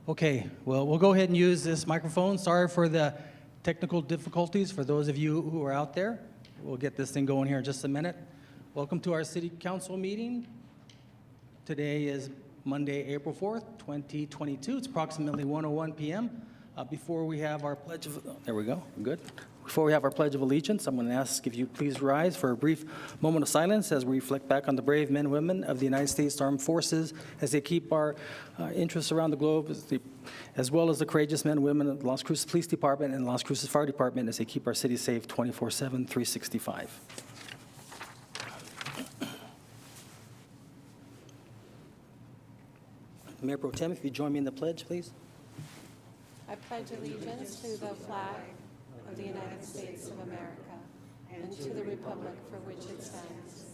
Okay, well, we'll go ahead and use this microphone. Sorry for the technical difficulties for those of you who are out there. We'll get this thing going here in just a minute. Welcome to our City Council meeting. Today is Monday, April 4th, 2022. It's approximately 1:01 p.m. Before we have our pledge of, there we go, good. Before we have our Pledge of Allegiance, I'm going to ask if you please rise for a brief moment of silence as we reflect back on the brave men and women of the United States Armed Forces as they keep our interests around the globe, as well as the courageous men and women of the Las Cruces Police Department and Las Cruces Fire Department as they keep our city safe 24/7, 365. Mayor Pro Tem, if you join me in the pledge, please. I pledge allegiance to the flag of the United States of America and to the republic for which it stands,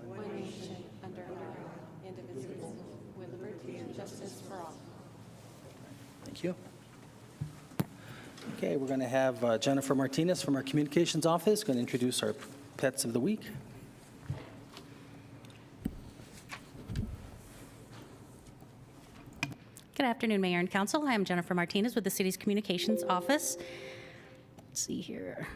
one nation, under God, indivisible, with liberty and justice for all. Thank you. Okay, we're going to have Jennifer Martinez from our communications office going to introduce our pets of the week. Good afternoon, Mayor and Council. I am Jennifer Martinez with the city's communications office. Let's see here.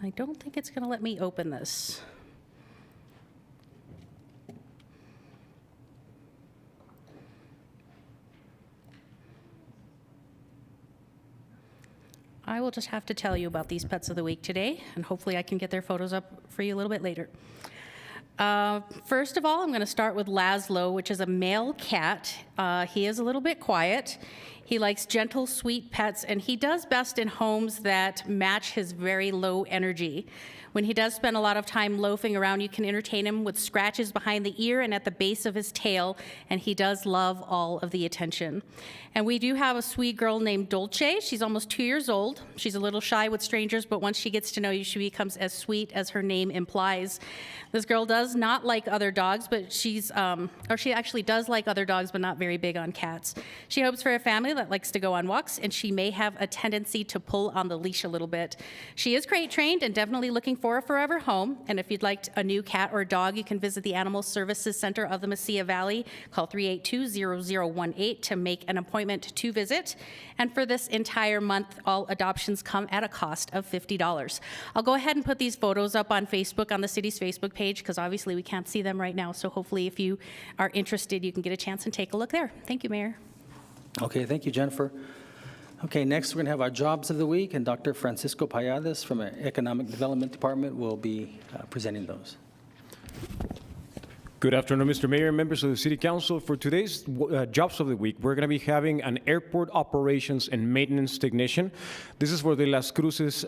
I don't think it's going to let me open this. I will just have to tell you about these pets of the week today, and hopefully I can get their photos up for you a little bit later. First of all, I'm going to start with Laszlo, which is a male cat. He is a little bit quiet. He likes gentle, sweet pets, and he does best in homes that match his very low energy. When he does spend a lot of time loafing around, you can entertain him with scratches behind the ear and at the base of his tail, and he does love all of the attention. And we do have a sweet girl named Dolce. She's almost 2 years old. She's a little shy with strangers, but once she gets to know you, she becomes as sweet as her name implies. This girl does not like other dogs, but she actually does like other dogs, but not very big on cats. She hopes for a family that likes to go on walks, and she may have a tendency to pull on the leash a little bit. She is crate trained and definitely looking for a forever home. And if you'd like a new cat or dog, you can visit the Animal Services Center of the Mesilla Valley. Call 382-0018 to make an appointment to visit. And for this entire month, all adoptions come at a cost of $50. I'll go ahead and put these photos up on Facebook, on the city's Facebook page, because obviously we can't see them right now. So hopefully if you are interested, you can get a chance and take a look there. Thank you, Mayor. Okay, thank you, Jennifer. Okay, next we're going to have our Jobs of the Week, and Dr. Francisco Payadas from our Economic Development Department will be presenting those. Good afternoon, Mr. Mayor and members of the City Council. For today's Jobs of the Week, we're going to be having an Airport Operations and Maintenance Technician. This is for the Las Cruces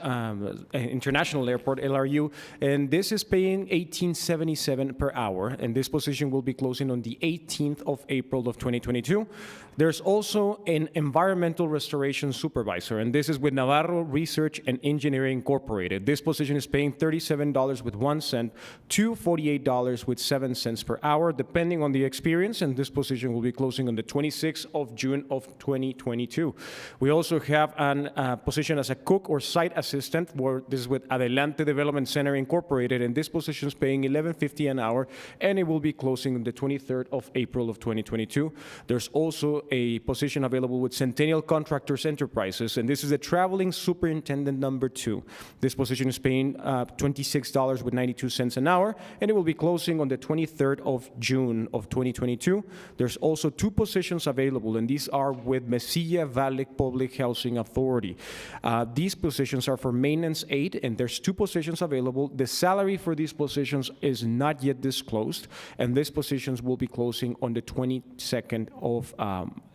International Airport, LRU, and this is paying $18.77 per hour, and this position will be closing on the 18th of April of 2022. There's also an Environmental Restoration Supervisor, and this is with Navarro Research and Engineering Incorporated. This position is paying $37.01 to $48.07 per hour, depending on the experience, and this position will be closing on the 26th of June of 2022. We also have a position as a cook or site assistant, where this is with Adelante Development Center Incorporated, and this position is paying $11.50 an hour, and it will be closing on the 23rd of April of 2022. There's also a position available with Centennial Contractors Enterprises, and this is a traveling superintendent number 2. This position is paying $26.92 an hour, and it will be closing on the 23rd of June of 2022. There's also 2 positions available, and these are with Mesilla Valley Public Housing Authority. These positions are for maintenance aide, and there's 2 positions available. The salary for these positions is not yet disclosed, and these positions will be closing on the 22nd of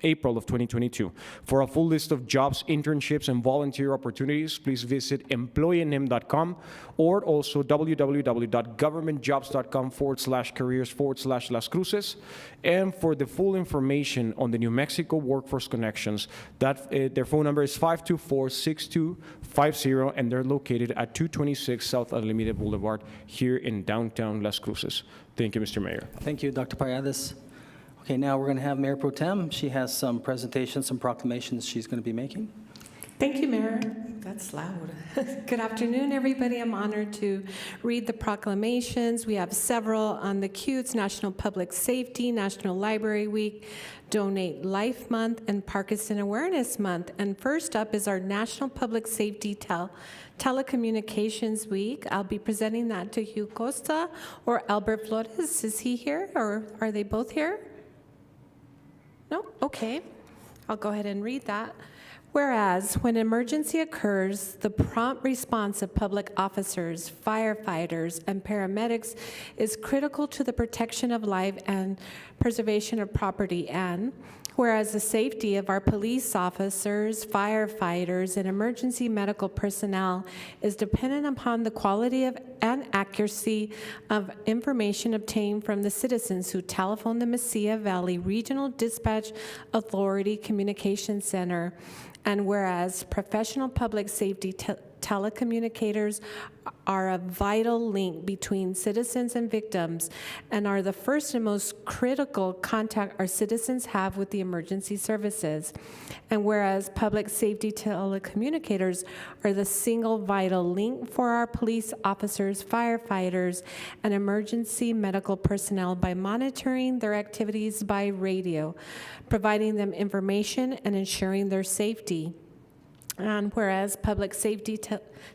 April of 2022. For a full list of jobs, internships, and volunteer opportunities, please visit employeenim.com or also www.governmentjobs.com/careers/Las Cruces. And for the full information on the New Mexico Workforce Connections, their phone number is 524-6250, and they're located at 226 South Unlimited Boulevard here in downtown Las Cruces. Thank you, Mr. Mayor. Thank you, Dr. Payadas. Okay, now we're going to have Mayor Pro Tem. She has some presentations, some proclamations she's going to be making. Thank you, Mayor. That's loud. Good afternoon, everybody. I'm honored to read the proclamations. We have several on the queue. It's National Public Safety, National Library Week, Donate Life Month, and Parkinson Awareness Month. And first up is our National Public Safety Telecommunications Week. I'll be presenting that to Hugh Costa or Albert Flores. Is he here, or are they both here? No? Okay. I'll go ahead and read that. Whereas, when emergency occurs, the prompt response of public officers, firefighters, and paramedics is critical to the protection of life and preservation of property. And whereas the safety of our police officers, firefighters, and emergency medical personnel is dependent upon the quality of and accuracy of information obtained from the citizens who telephone the Mesilla Valley Regional Dispatch Authority Communication Center. And whereas professional public safety telecommunicators are a vital link between citizens and victims and are the first and most critical contact our citizens have with the emergency services. And whereas public safety telecommunicators are the single vital link for our police officers, firefighters, and emergency medical personnel by monitoring their activities by radio, providing them information and ensuring their safety. And whereas public safety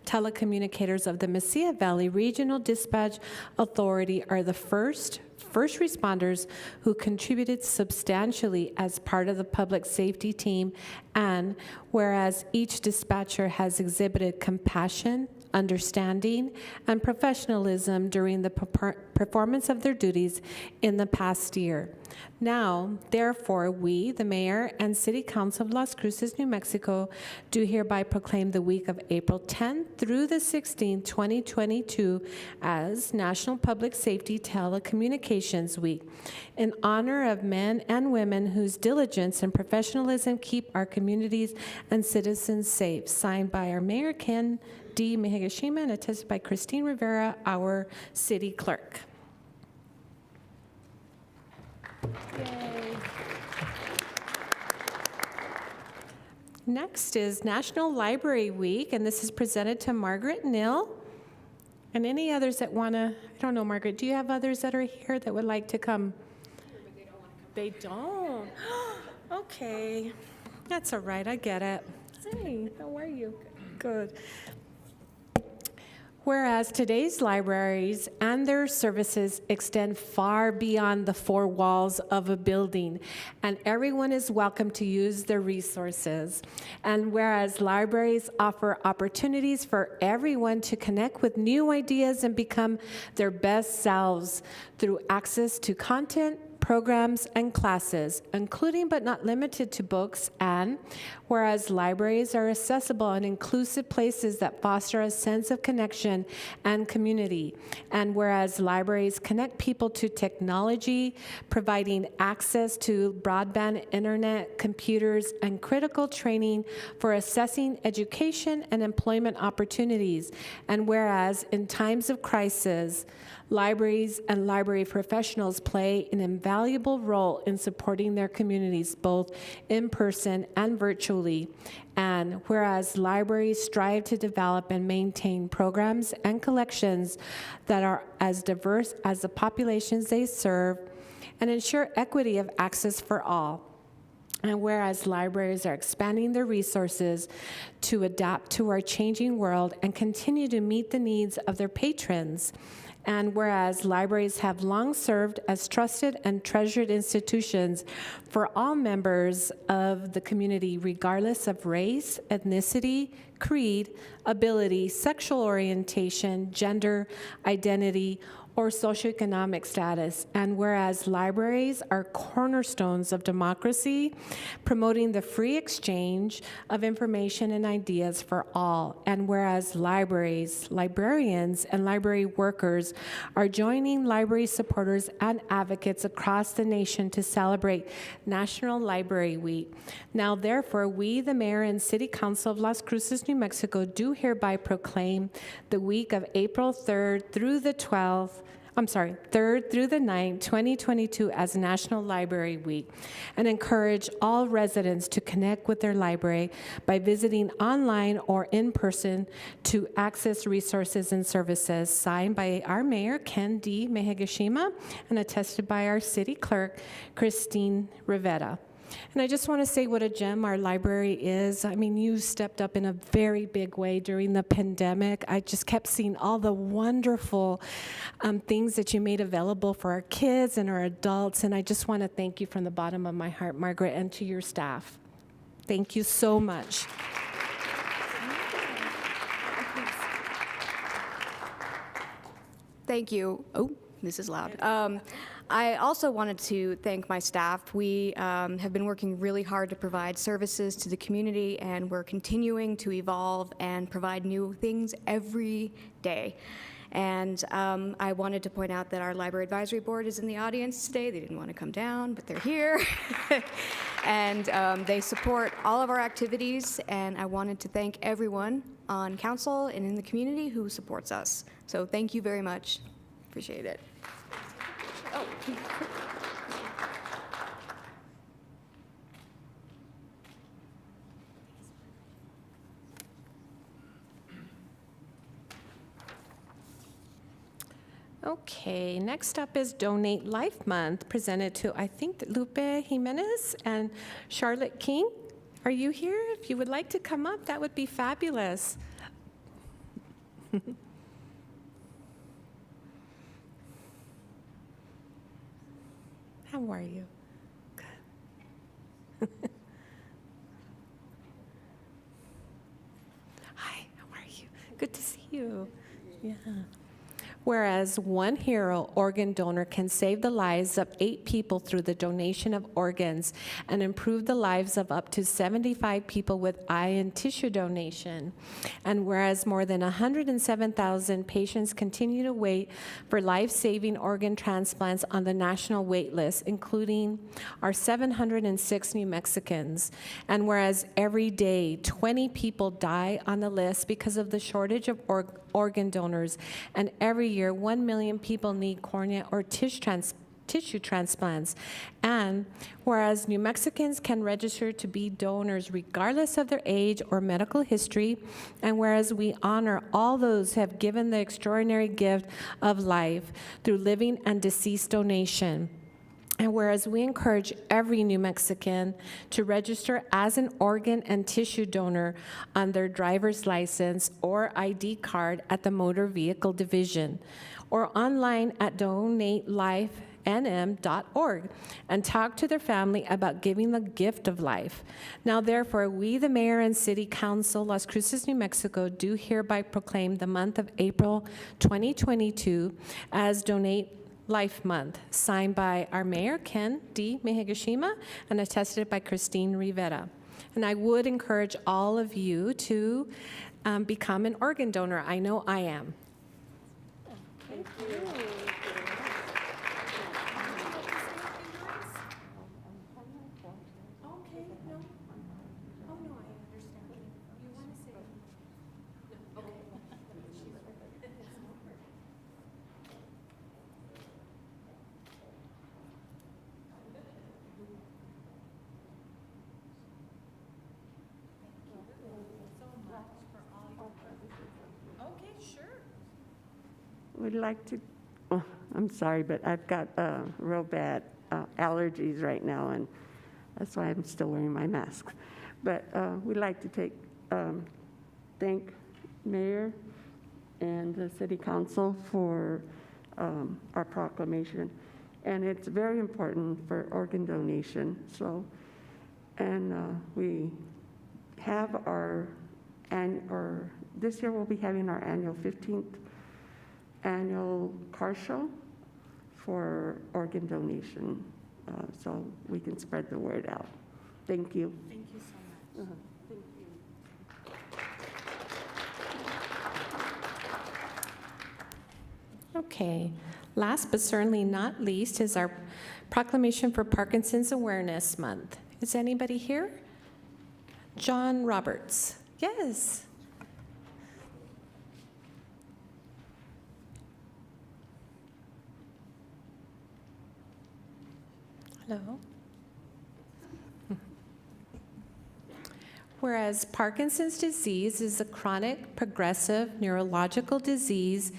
telecommunicators of the Mesilla Valley Regional Dispatch Authority are the first responders who contributed substantially as part of the public safety team, and whereas each dispatcher has exhibited compassion, understanding, and professionalism during the performance of their duties in the past year. Now, therefore, we, the Mayor and City Council of Las Cruces, New Mexico, do hereby proclaim the week of April 10th through the 16th, 2022 as National Public Safety Telecommunications Week in honor of men and women whose diligence and professionalism keep our communities and citizens safe. Signed by our Mayor, Ken D. Mihigashima, and attested by Christine Rivera, our City Clerk. Yay. Next is National Library Week, and this is presented to Margaret Nill. And any others that want to, I don't know, Margaret, do you have others that are here that would like to come? They don't. Okay. That's all right. I get it. Hey, how are you? Good. Whereas today's libraries and their services extend far beyond the four walls of a building, and everyone is welcome to use their resources. And whereas libraries offer opportunities for everyone to connect with new ideas and become their best selves through access to content, programs, and classes, including but not limited to books. And whereas libraries are accessible and inclusive places that foster a sense of connection and community, and whereas libraries connect people to technology, providing access to broadband internet, computers, and critical training for assessing education and employment opportunities, and whereas in times of crisis, libraries and library professionals play an invaluable role in supporting their communities, both in person and virtually. And whereas libraries strive to develop and maintain programs and collections that are as diverse as the populations they serve and ensure equity of access for all. And whereas libraries are expanding their resources to adapt to our changing world and continue to meet the needs of their patrons. And whereas libraries have long served as trusted and treasured institutions for all members of the community, regardless of race, ethnicity, creed, ability, sexual orientation, gender, identity, or socioeconomic status. And whereas libraries are cornerstones of democracy, promoting the free exchange of information and ideas for all. And whereas libraries, librarians, and library workers are joining library supporters and advocates across the nation to celebrate National Library Week. Now, therefore, we, the Mayor and City Council of Las Cruces, New Mexico, do hereby proclaim the week of April 3rd through the 12th, 3rd through the 9th, 2022 as National Library Week, and encourage all residents to connect with their library by visiting online or in person to access resources and services. Signed by our Mayor, Ken D. Mehegashima, and attested by our City Clerk, Christine Rivera. And I just want to say what a gem our library is. I mean, you stepped up in a very big way during the pandemic. I just kept seeing all the wonderful things that you made available for our kids and our adults. And I just want to thank you from the bottom of my heart, Margaret, and to your staff. Thank you so much. Thank you. Oh, this is loud. I also wanted to thank my staff. We have been working really hard to provide services to the community, and we're continuing to evolve and provide new things every day. And I wanted to point out that our Library Advisory Board is in the audience today. They didn't want to come down, but they're here. And they support all of our activities, and I wanted to thank everyone on council and in the community who supports us. So thank you very much. Appreciate it. Oh. Okay, next up is Donate Life Month, presented to, I think, Lupe Jimenez and Charlotte King. Are you here? If you would like to come up, that would be fabulous. How are you? Good. Hi, how are you? Good to see you. Yeah. Whereas one hero organ donor can save the lives of 8 people through the donation of organs and improve the lives of up to 75 people with eye and tissue donation. And whereas more than 107,000 patients continue to wait for life-saving organ transplants on the national wait list, including our 706 New Mexicans. And whereas every day 20 people die on the list because of the shortage of organ donors, and every year 1 million people need cornea or tissue transplants. And whereas New Mexicans can register to be donors regardless of their age or medical history, and whereas we honor all those who have given the extraordinary gift of life through living and deceased donation. And whereas we encourage every New Mexican to register as an organ and tissue donor on their driver's license or ID card at the Motor Vehicle Division, or online at donatelifenm.org, and talk to their family about giving the gift of life. Now, therefore, we, the Mayor and City Council, Las Cruces, New Mexico, do hereby proclaim the month of April 2022 as Donate Life Month, signed by our Mayor, Ken D. Mehegashima, and attested by Christine Rivera. And I would encourage all of you to become an organ donor. I know I am. Thank you. Would like to, oh, I'm sorry, but I've got real bad allergies right now, and that's why I'm still wearing my mask. But we'd like to thank Mayor and the City Council for our proclamation. And it's very important for organ donation. So, and we have this year we'll be having our annual 15th annual car show for organ donation, so we can spread the word out. Thank you. Thank you so much. Thank you. Okay, last but certainly not least is our proclamation for Parkinson's Awareness Month. Is anybody here? John Roberts. Yes. No. Whereas Parkinson's disease is a chronic progressive neurological disease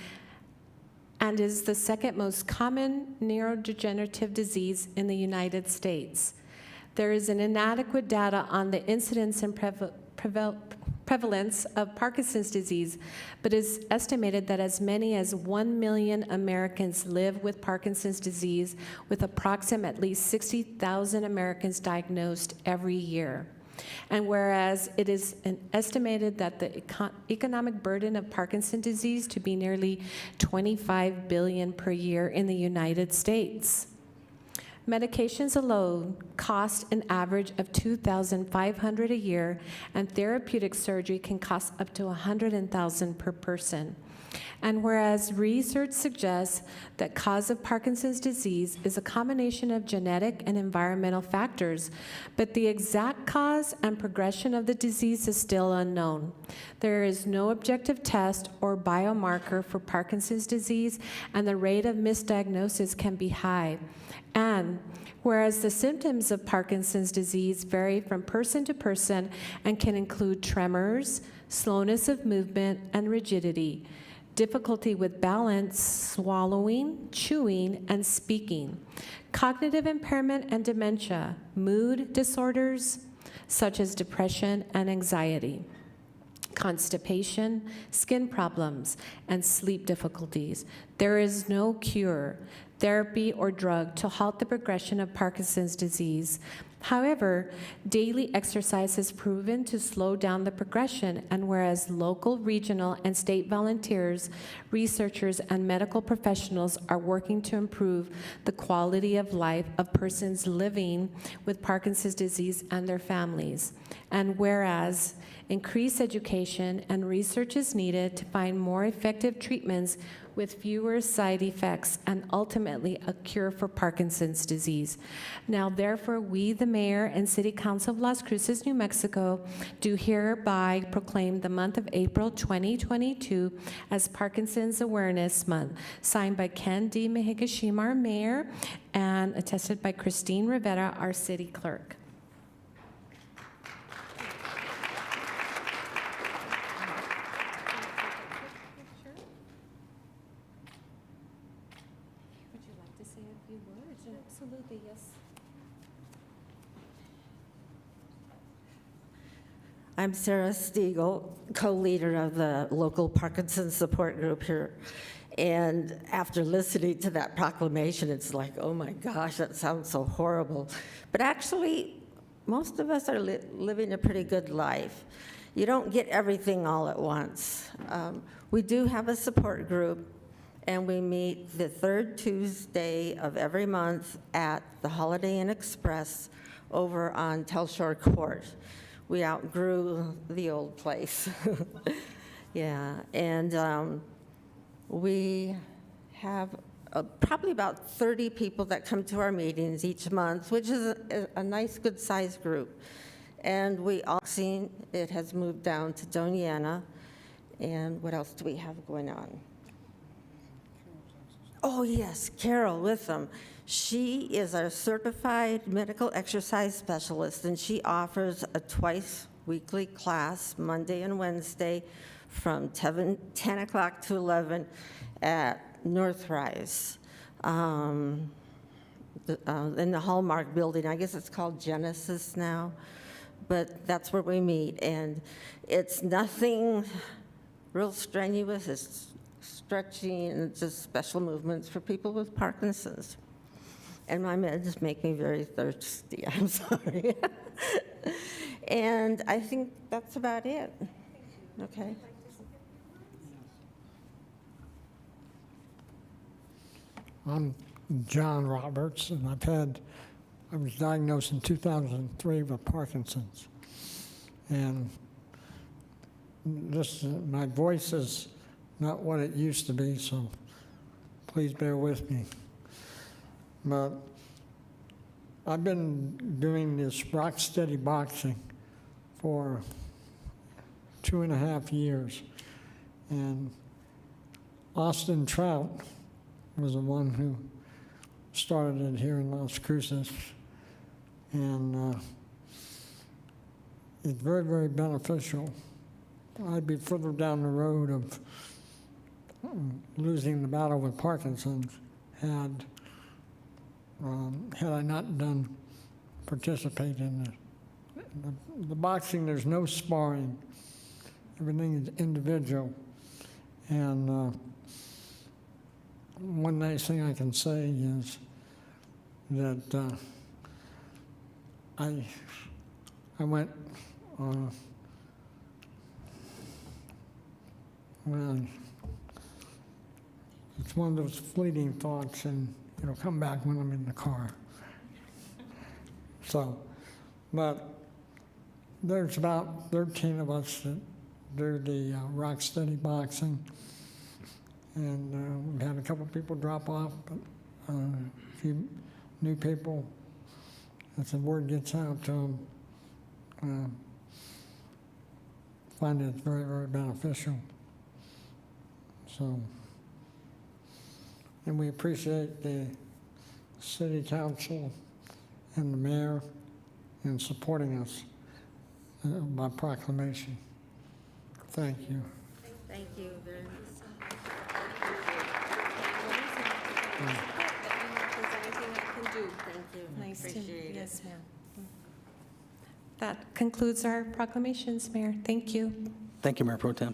and is the second most common neurodegenerative disease in the United States. There is an inadequate data on the incidence and prevalence of Parkinson's disease, but it's estimated that as many as 1 million Americans live with Parkinson's disease, with approximately 60,000 Americans diagnosed every year. And whereas it is estimated that the economic burden of Parkinson's disease to be nearly $25 billion per year in the United States. Medications alone cost an average of $2,500 a year, and therapeutic surgery can cost up to $100,000 per person. And whereas research suggests that cause of Parkinson's disease is a combination of genetic and environmental factors, but the exact cause and progression of the disease is still unknown. There is no objective test or biomarker for Parkinson's disease, and the rate of misdiagnosis can be high. And whereas the symptoms of Parkinson's disease vary from person to person and can include tremors, slowness of movement, and rigidity, difficulty with balance, swallowing, chewing, and speaking, cognitive impairment and dementia, mood disorders such as depression and anxiety, constipation, skin problems, and sleep difficulties. There is no cure, therapy, or drug to halt the progression of Parkinson's disease. However, daily exercise has proven to slow down the progression, and whereas local, regional, and state volunteers, researchers, and medical professionals are working to improve the quality of life of persons living with Parkinson's disease and their families. And whereas increased education and research is needed to find more effective treatments with fewer side effects and ultimately a cure for Parkinson's disease. Now, therefore, we, the Mayor and City Council of Las Cruces, New Mexico, do hereby proclaim the month of April 2022 as Parkinson's Awareness Month, signed by Ken D. Mehigashima, our Mayor, and attested by Christine Rivera, our City Clerk. Absolutely, yes. I'm Sarah Stiegel, co-leader of the local Parkinson's support group here. And after listening to that proclamation, it's like, oh my gosh, that sounds so horrible. But actually, most of us are living a pretty good life. You don't get everything all at once. We do have a support group, and we meet the third Tuesday of every month at the Holiday Inn Express over on Telshore Court. We outgrew the old place. Yeah, and we have probably about 30 people that come to our meetings each month, which is a nice, good-sized group. And we all seen it has moved down to Doniana. And what else do we have going on? Oh, yes, Carol with them. She is our certified medical exercise specialist, and she offers a twice-weekly class, Monday and Wednesday, from 10 o'clock to 11 at Northrise, in the Hallmark building. I guess it's called Genesis now, but that's where we meet. And it's nothing real strenuous. It's stretching and just special movements for people with Parkinson's. And my meds make me very thirsty, I'm sorry. And I think that's about it. Okay. I'm John Roberts, and I was diagnosed in 2003 with Parkinson's. And my voice is not what it used to be, so please bear with me. But I've been doing this rock steady boxing for 2.5 years. And Austin Trout was the one who started it here in Las Cruces. And it's very, very beneficial. I'd be further down the road of losing the battle with Parkinson's had I not participate in the boxing. There's no sparring. Everything is individual. And one nice thing I can say is that I went well, it's one of those fleeting thoughts, and it'll come back when I'm in the car. So, but there's about 13 of us that do the rock steady boxing, and we've had a couple people drop off, but a few new people, as the word gets out to them, find it very, very beneficial. So, and we appreciate the city council and the mayor in supporting us by proclamation. Thank you. Thank you very much. Thank you. Nice to, Appreciate it. yes, ma'am. That concludes our proclamations, Mayor. Thank you. Thank you, Mayor Pro Tem.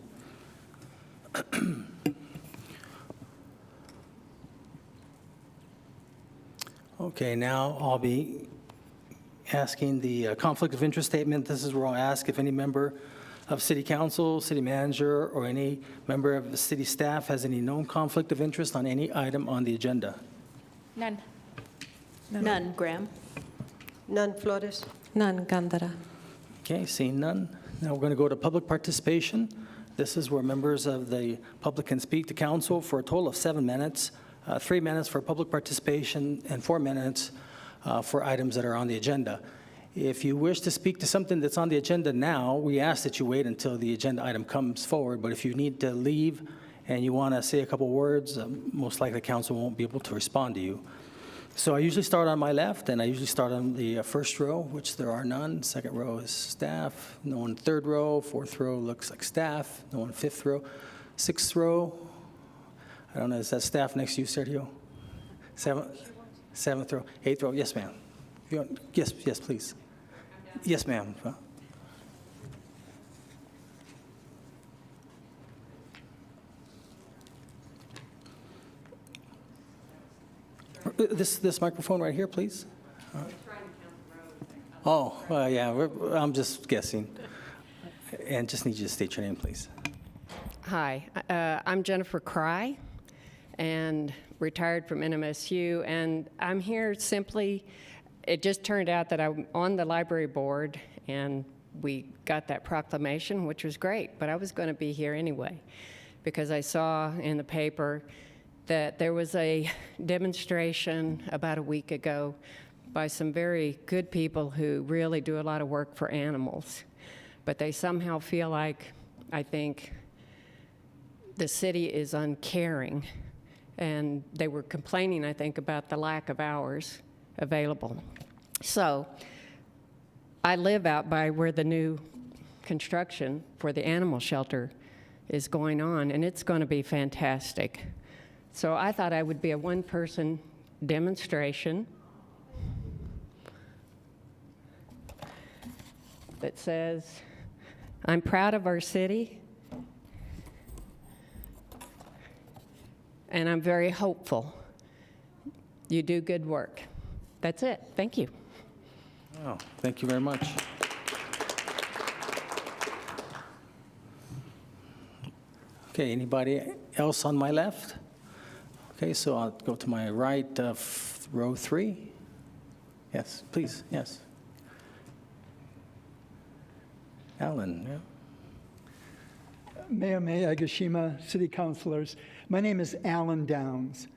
Okay, now I'll be asking the conflict of interest statement. This is where I'll ask if any member of City Council, City Manager, or any member of the city staff has any known conflict of interest on any item on the agenda. None. None. Graham. None, Flores. None, Gandara. Okay, seeing none. Now we're going to go to public participation. This is where members of the public can speak to council for a total of 7 minutes, 3 minutes for public participation, and 4 minutes for items that are on the agenda. If you wish to speak to something that's on the agenda now, we ask that you wait until the agenda item comes forward. But if you need to leave and you want to say a couple words, most likely council won't be able to respond to you. So I usually start on my left, and I usually start on the first row, which there are none. Second row is staff. No one third row. Fourth row looks like staff. No one fifth row. Sixth row, I don't know, is that staff next to you, Sergio? Seventh row. Eighth row, yes, ma'am. Yes, yes, please. Yes, ma'am. This microphone right here, please. Oh, well, yeah, I'm just guessing. And just need you to state your name, please. Hi, I'm Jennifer Cry, and retired from NMSU, and I'm here simply, it just turned out that I'm on the library board, and we got that proclamation, which was great, but I was going to be here anyway, because I saw in the paper that there was a demonstration about a week ago by some very good people who really do a lot of work for animals. But they somehow feel like, I think, the city is uncaring. And they were complaining, I think, about the lack of hours available. So I live out by where the new construction for the animal shelter is going on, and it's going to be fantastic. So I thought I would be a one-person demonstration that says, I'm proud of our city, and I'm very hopeful. You do good work. That's it. Thank you. Oh, thank you very much. Okay, anybody else on my left? Okay, so I'll go to my right, row 3. Yes, please, yes. Alan, yeah. Mayor May, Agashima, City Councilors. My name is Alan Downs,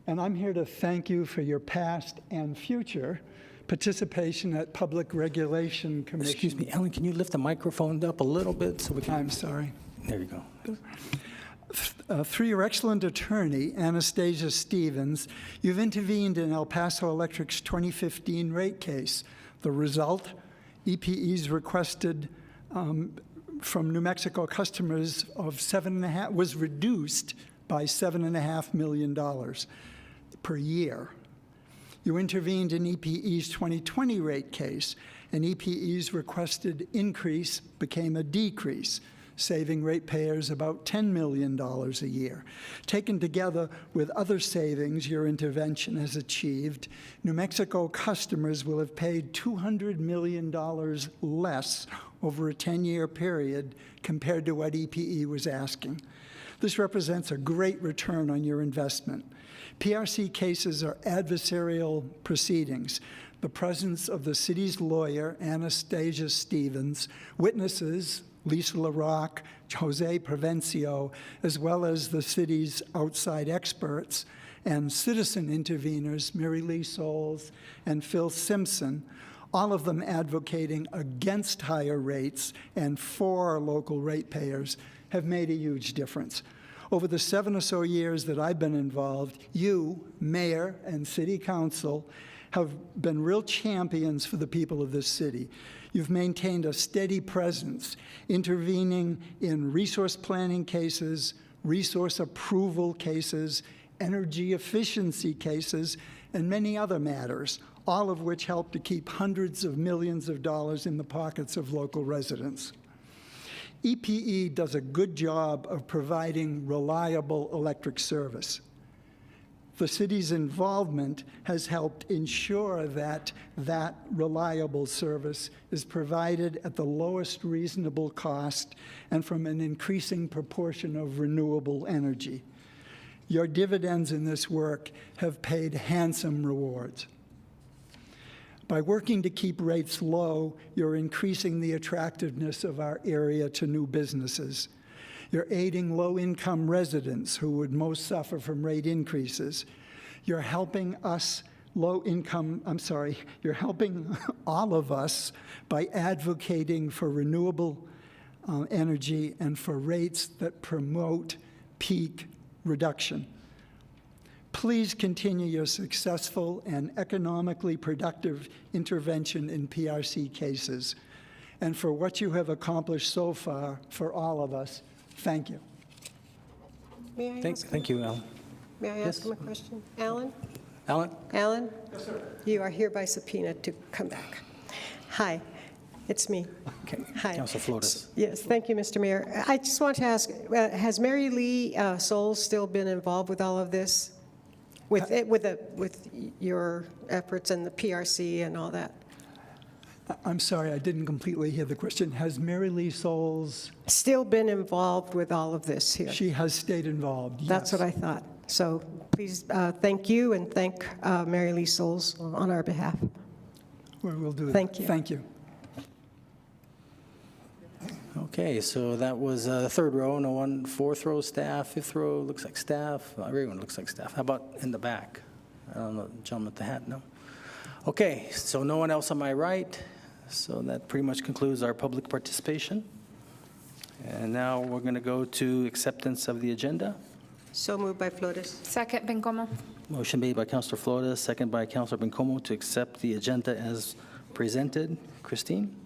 and I'm here to thank you for your past and future participation at Public Regulation Commission. Excuse me, Alan, can you lift the microphone up a little bit so we can... I'm sorry. There you go. Through your excellent attorney, Anastasia Stevens, you've intervened in El Paso Electric's 2015 rate case, The result, EPEs requested from New Mexico customers of was reduced by $7.5 million per year. You intervened in EPE's 2020 rate case, and EPE's requested increase became a decrease, saving ratepayers about $10 million a year. Taken together with other savings your intervention has achieved, New Mexico customers will have paid $200 million less over a 10-year period compared to what EPE was asking. This represents a great return on your investment. PRC cases are adversarial proceedings. The presence of the city's lawyer, Anastasia Stevens, witnesses, Lisa LaRock, Jose Provencio, as well as the city's outside experts, and citizen interveners, Mary Lee Souls and Phil Simpson, all of them advocating against higher rates and for local ratepayers, have made a huge difference. Over the 7 or so years that I've been involved, you, mayor, and city council have been real champions for the people of this city. You've maintained a steady presence, intervening in resource planning cases, resource approval cases, energy efficiency cases, and many other matters, all of which help to keep hundreds of millions of dollars in the pockets of local residents. EPE does a good job of providing reliable electric service. The city's involvement has helped ensure that that reliable service is provided at the lowest reasonable cost and from an increasing proportion of renewable energy. Your dividends in this work have paid handsome rewards. By working to keep rates low, you're increasing the attractiveness of our area to new businesses. You're aiding low-income residents who would most suffer from rate increases. You're helping us you're helping all of us by advocating for renewable energy and for rates that promote peak reduction. Please continue your successful and economically productive intervention in PRC cases. And for what you have accomplished so far for all of us, thank you. May I ask Thank you, Alan. May I ask him a question? Alan? Alan? Alan? Yes, sir. You are hereby subpoenaed to come back. Hi, it's me. Okay. Hi. Councilor Flores. Yes, thank you, Mr. Mayor. I just want to ask, has Mary Lee Souls still been involved with all of this? With your efforts and the PRC and all that? I'm sorry, I didn't completely hear the question. Has Mary Lee Souls... Still been involved with all of this here? She has stayed involved, yes. That's what I thought. So please thank you and thank Mary Lee Souls on our behalf. We'll do that. Thank you. Thank you. Okay, so that was the third row. No one. Fourth row, staff. Fifth row looks like staff. Everyone looks like staff. How about in the back? I don't know, gentleman with the hat, no? Okay, so no one else on my right. So that pretty much concludes our public participation. And now we're going to go to acceptance of the agenda. So moved by Flores. Second, Bencomo. Motion made by Councilor Flores, second by Councilor Bencomo to accept the agenda as presented. Christine?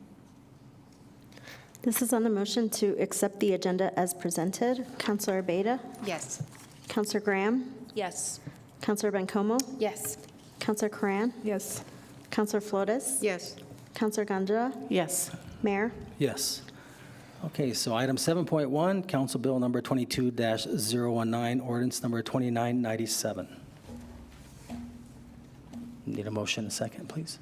This is on the motion to accept the agenda as presented. Councilor Beta? Yes. Councilor Graham? Yes. Councilor Bencomo? Yes. Councilor Coran? Yes. Councilor Flores? Yes. Councilor Gandara? Yes. Mayor? Yes. Okay, so item 7.1, Council Bill number 22-019, ordinance number 2997. Need a motion and a second, please.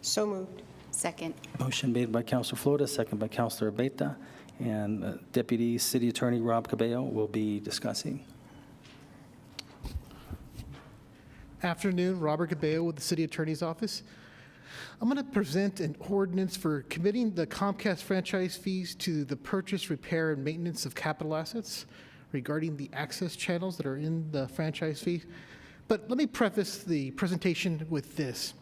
So moved. Second. Motion made by Councilor Flores, second by Councilor Beta, and Deputy City Attorney Rob Cabello will be discussing. Afternoon, Robert Cabello with the City Attorney's Office. I'm going to present an ordinance for committing the COMCAST franchise fees to the purchase, repair, and maintenance of capital assets regarding the access channels that are in the franchise fee. But let me preface the presentation with this.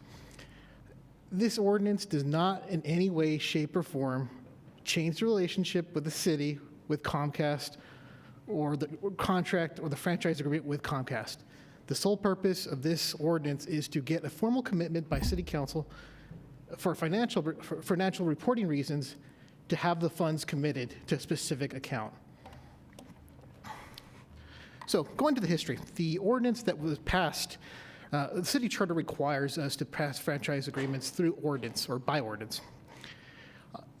This ordinance does not in any way, shape, or form change the relationship with the city, with Comcast, or the contract or the franchise agreement with Comcast. The sole purpose of this ordinance is to get a formal commitment by City Council for financial reporting reasons, to have the funds committed to a specific account. So going to the history, the ordinance that was passed, the city charter requires us to pass franchise agreements through ordinance or by ordinance.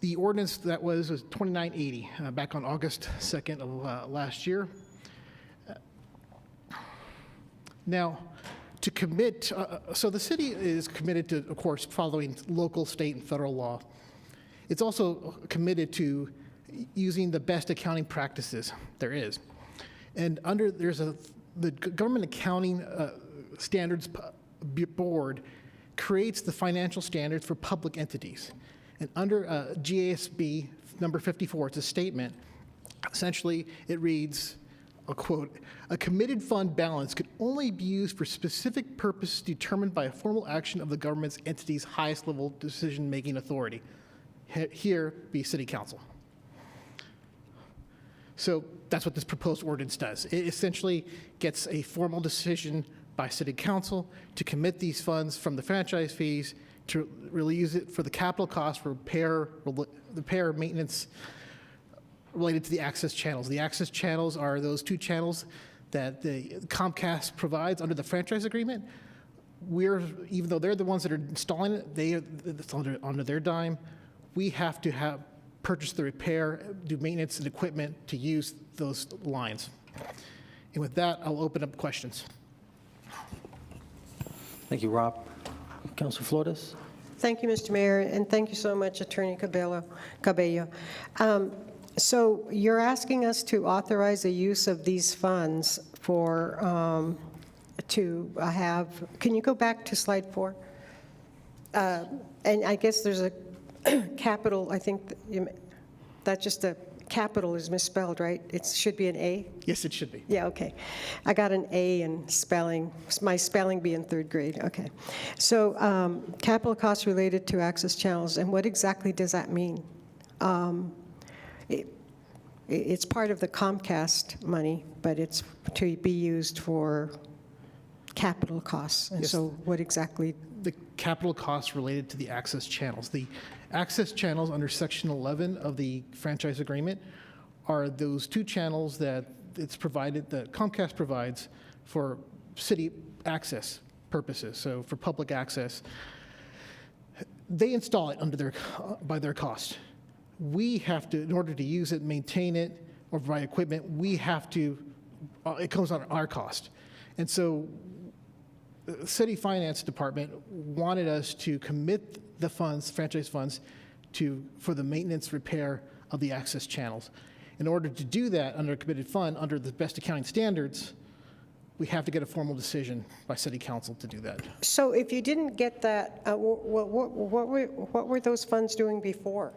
The ordinance that was 2980 back on August 2nd of last year. Now, to commit, so the city is committed to, of course, following local, state, and federal law. It's also committed to using the best accounting practices there is. And the Government Accounting Standards Board creates the financial standards for public entities. And under GASB number 54, it's a statement. Essentially, it reads, I'll quote, "A committed fund balance could only be used for specific purposes determined by a formal action of the government's entity's highest level decision-making authority. Here be City Council." So that's what this proposed ordinance does. It essentially gets a formal decision by City Council to commit these funds from the franchise fees to really use it for the capital costs for repair, maintenance related to the access channels. The access channels are those two channels that the COMCAST provides under the franchise agreement. Even though they're the ones that are installing it, it's under their dime. We have to purchase the repair, do maintenance and equipment to use those lines. And with that, I'll open up questions. Thank you, Rob. Councilor Flores? Thank you, Mr. Mayor, and thank you so much, Attorney Cabello. So you're asking us to authorize the use of these funds for, can you go back to slide 4? And I guess there's a capital, I think that just a capital is misspelled, right? It should be an A? Yes, it should be. Yeah, okay. I got an A in spelling, my spelling being 3rd grade, okay. So capital costs related to access channels, and what exactly does that mean? It's part of the COMCAST money, but it's to be used for capital costs. And Yes. so what exactly? The capital costs related to the access channels. The access channels under Section 11 of the franchise agreement are those two channels that that COMCAST provides for city access purposes, so for public access. They install it by their cost. We have to, in order to use it, maintain it, or provide equipment, we have to, it comes on our cost. And so the City Finance Department wanted us to commit the funds, franchise funds, for the maintenance repair of the access channels. In order to do that under a committed fund, under the best accounting standards, we have to get a formal decision by City Council to do that. So if you didn't get that, what were those funds doing before?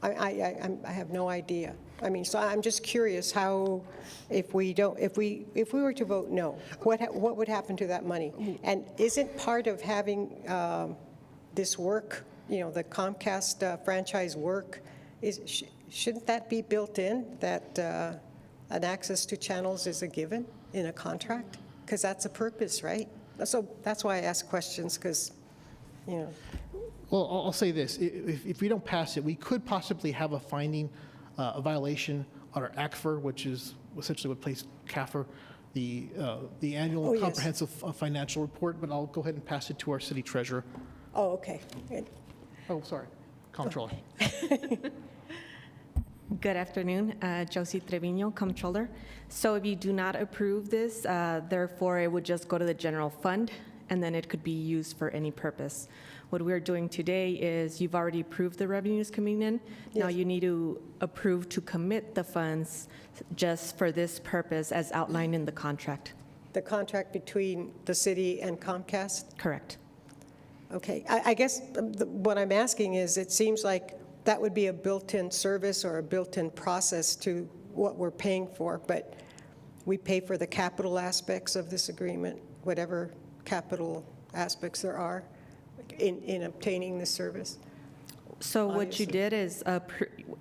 I have no idea. I mean, so I'm just curious how, if we were to vote no, what would happen to that money? And isn't part of having this work, the Comcast franchise work, shouldn't that be built in, that an access to channels is a given in a contract? Because that's a purpose, right? So that's why I ask questions, because, Well, I'll say this. If we don't pass it, we could possibly have a finding, a violation on our ACFR, which is essentially what plays CAFR, the annual yes. comprehensive financial report, but I'll go ahead and pass it to our city treasurer. Oh, okay. Good. Oh, sorry, comptroller. Good afternoon, Josie Trevino, Comptroller. So if you do not approve this, therefore it would just go to the general fund, and then it could be used for any purpose. What we're doing today is you've already approved the revenues coming in. Yes. Now you need to approve to commit the funds just for this purpose as outlined in the contract. The contract between the city and Comcast? Correct. Okay. I guess what I'm asking is, it seems like that would be a built-in service or a built-in process to what we're paying for, but we pay for the capital aspects of this agreement, whatever capital aspects there are in obtaining this service. So what you did is,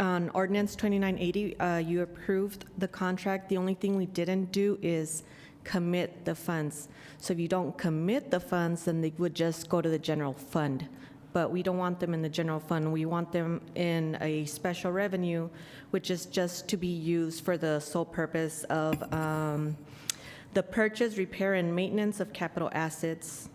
on Ordinance 2980, you approved the contract. The only thing we didn't do is commit the funds. So if you don't commit the funds, then they would just go to the general fund. but we don't want them in the general fund. We want them in a special revenue, which is just to be used for the sole purpose of the purchase, repair, and maintenance of capital assets.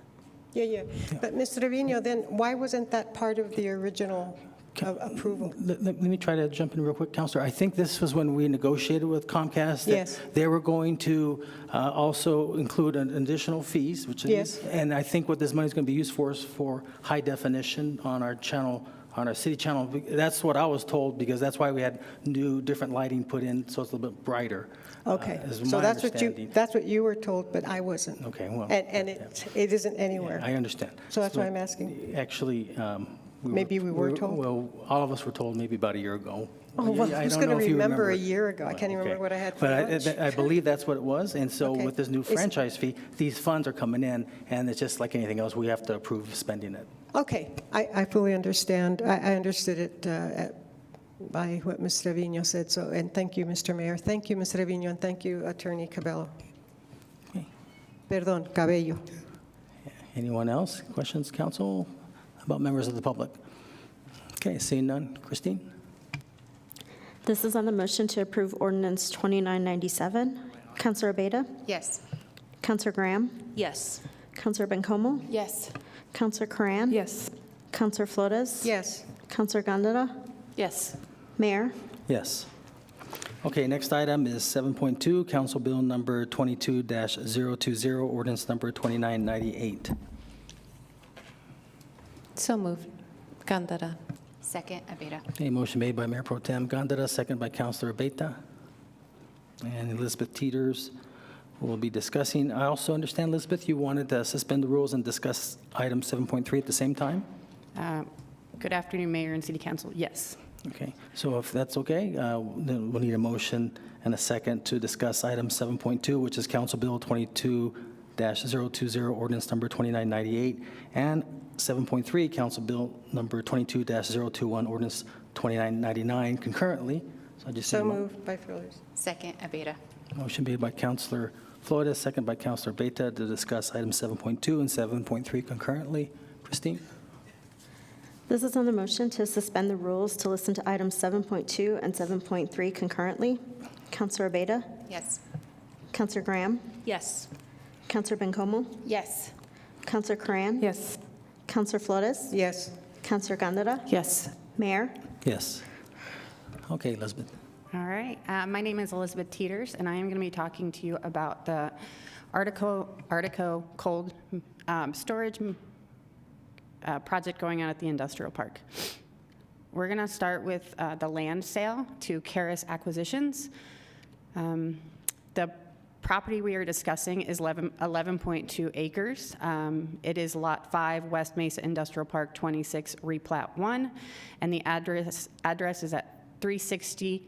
Yeah. But Mr. Trevino, then why wasn't that part of the original approval? Let me try to jump in real quick, Counselor. I think this was when we negotiated with COMCAST. That Yes. They were going to also include an additional fees, which it is. Yes. And I think what this money is going to be used for is for high definition on our channel, on our city channel. That's what I was told, because that's why we had new, different lighting put in, so it's a little bit brighter. Okay, is so my that's understanding. what you were told, but I wasn't. Okay, well. And it isn't anywhere. I understand. So that's why I'm asking. Actually, Maybe we were told? Well, all of us were told maybe about a year ago. Oh, well, I who's don't going to know if you remember a year ago? I can't even Okay. remember what I had for But lunch. I believe that's what it was, and so Okay. with this new Is- franchise fee, these funds are coming in, and it's just like anything else, we have to approve spending it. Okay, I fully understand. I understood it by what Ms. Trevino said, so, and thank you, Mr. Mayor. Thank you, Ms. Trevino, and thank you, Attorney Cabello. Okay. Perdón, Cabello. Anyone else? Questions, council, about members of the public? Okay, seeing none. Christine? This is on the motion to approve Ordinance 2997. Counselor Abeyta? Yes. Counselor Graham? Yes. Counselor Bencomo? Yes. Counselor Coran? Yes. Counselor Flores? Yes. Counselor Gandara? Yes. Mayor? Yes. Okay, next item is 7.2, Council Bill Number 22-020, Ordinance Number 2998. So moved. Gandara. Second, Abeyta. Okay, motion made by Mayor Pro Tem Gandara, second by Councilor Abeyta. And Elizabeth Teeters will be discussing. I also understand, Elizabeth, you wanted to suspend the rules and discuss item 7.3 at the same time? Good afternoon, Mayor and City Council. Yes. Okay, so if that's okay, then we'll need a motion and a second to discuss item 7.2, which is Council Bill 22-020, Ordinance Number 2998, and 7.3, Council Bill Number 22-021, Ordinance 2999, concurrently. So I just So need a moved by Flores. Second, Abeyta. motion made by Councilor Flores, second by Councilor Beta, to discuss items 7.2 and 7.3 concurrently. Christine? This is on the motion to suspend the rules to listen to items 7.2 and 7.3 concurrently. Counselor Abeyta? Yes. Counselor Graham? Yes. Counselor Bencomo? Yes. Counselor Coran? Yes. Counselor Flores? Yes. Counselor Gandara? Yes. Mayor? Yes. Okay, Elizabeth. All right. My name is Elizabeth Teeters, and I am going to be talking to you about the Artico cold storage project going on at the industrial park. We're going to start with the land sale to Keras Acquisitions. The property we are discussing is 11.2 acres. It is Lot 5, West Mesa Industrial Park 26, Replat 1, and the address is at 360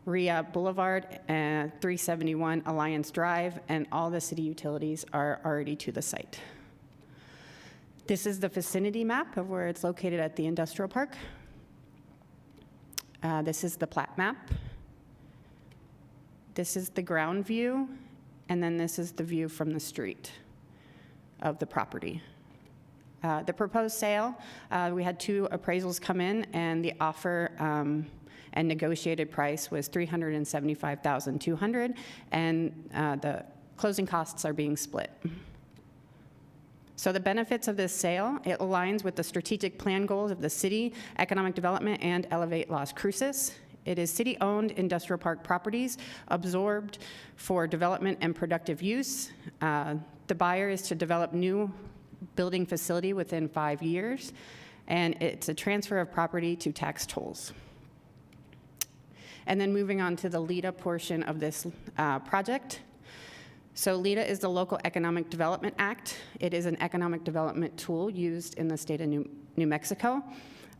Ria Boulevard and 371 Alliance Drive, and all the city utilities are already to the site. This is the vicinity map of where it's located at the industrial park. This is the plat map. This is the ground view, and then this is the view from the street of the property. The proposed sale, we had 2 appraisals come in, and the offer and negotiated price was $375,200, and the closing costs are being split. So the benefits of this sale, it aligns with the strategic plan goals of the city, economic development, and Elevate Las Cruces. It is city-owned industrial park properties absorbed for development and productive use. The buyer is to develop new building facility within 5 years, and it's a transfer of property to tax tolls. And then moving on to the LEDA portion of this project. So LEDA is the Local Economic Development Act. It is an economic development tool used in the state of New Mexico.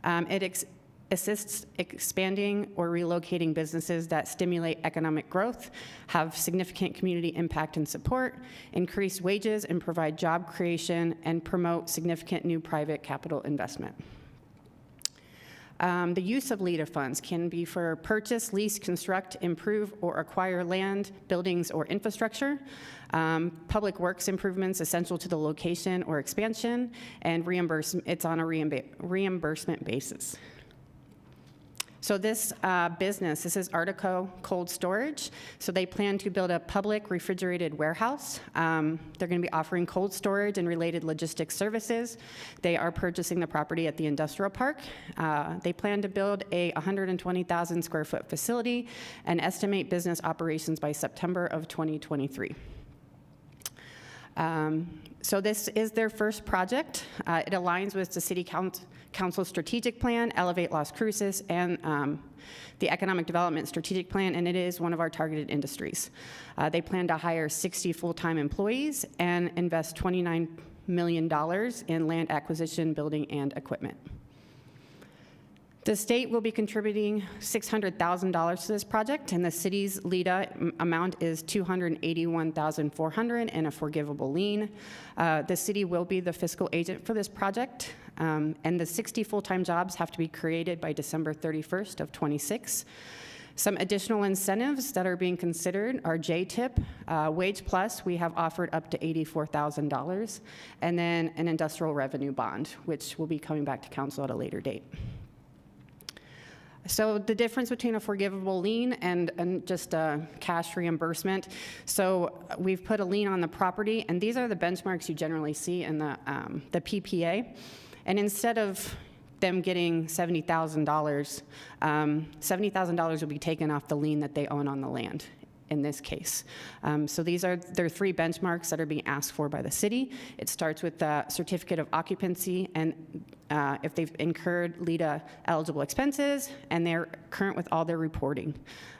It assists expanding or relocating businesses that stimulate economic growth, have significant community impact and support, increase wages and provide job creation, and promote significant new private capital investment. The use of LEADA funds can be for purchase, lease, construct, improve, or acquire land, buildings, or infrastructure, public works improvements essential to the location or expansion, and reimbursement. It's on a reimbursement basis. So this business, this is Artico Cold Storage. So they plan to build a public refrigerated warehouse. They're going to be offering cold storage and related logistics services. They are purchasing the property at the industrial park. They plan to build a 120,000 square foot facility and estimate business operations by September of 2023. So this is their first project. It aligns with the City Council's strategic plan, Elevate Las Cruces, and the Economic Development Strategic Plan, and it is one of our targeted industries. They plan to hire 60 full-time employees and invest $29 million in land acquisition, building, and equipment. The state will be contributing $600,000 to this project, and the city's LEADA amount is $281,400 and a forgivable lien. The city will be the fiscal agent for this project, and the 60 full-time jobs have to be created by December 31st of 26. Some additional incentives that are being considered are JTIP, Wage Plus, we have offered up to $84,000, and then an industrial revenue bond, which will be coming back to council at a later date. So the difference between a forgivable lien and just a cash reimbursement. So we've put a lien on the property, and these are the benchmarks you generally see in the PPA. And instead of them getting $70,000, $70,000 will be taken off the lien that they own on the land in this case. So there are three benchmarks that are being asked for by the city. It starts with the certificate of occupancy, and if they've incurred LEADA eligible expenses and they're current with all their reporting.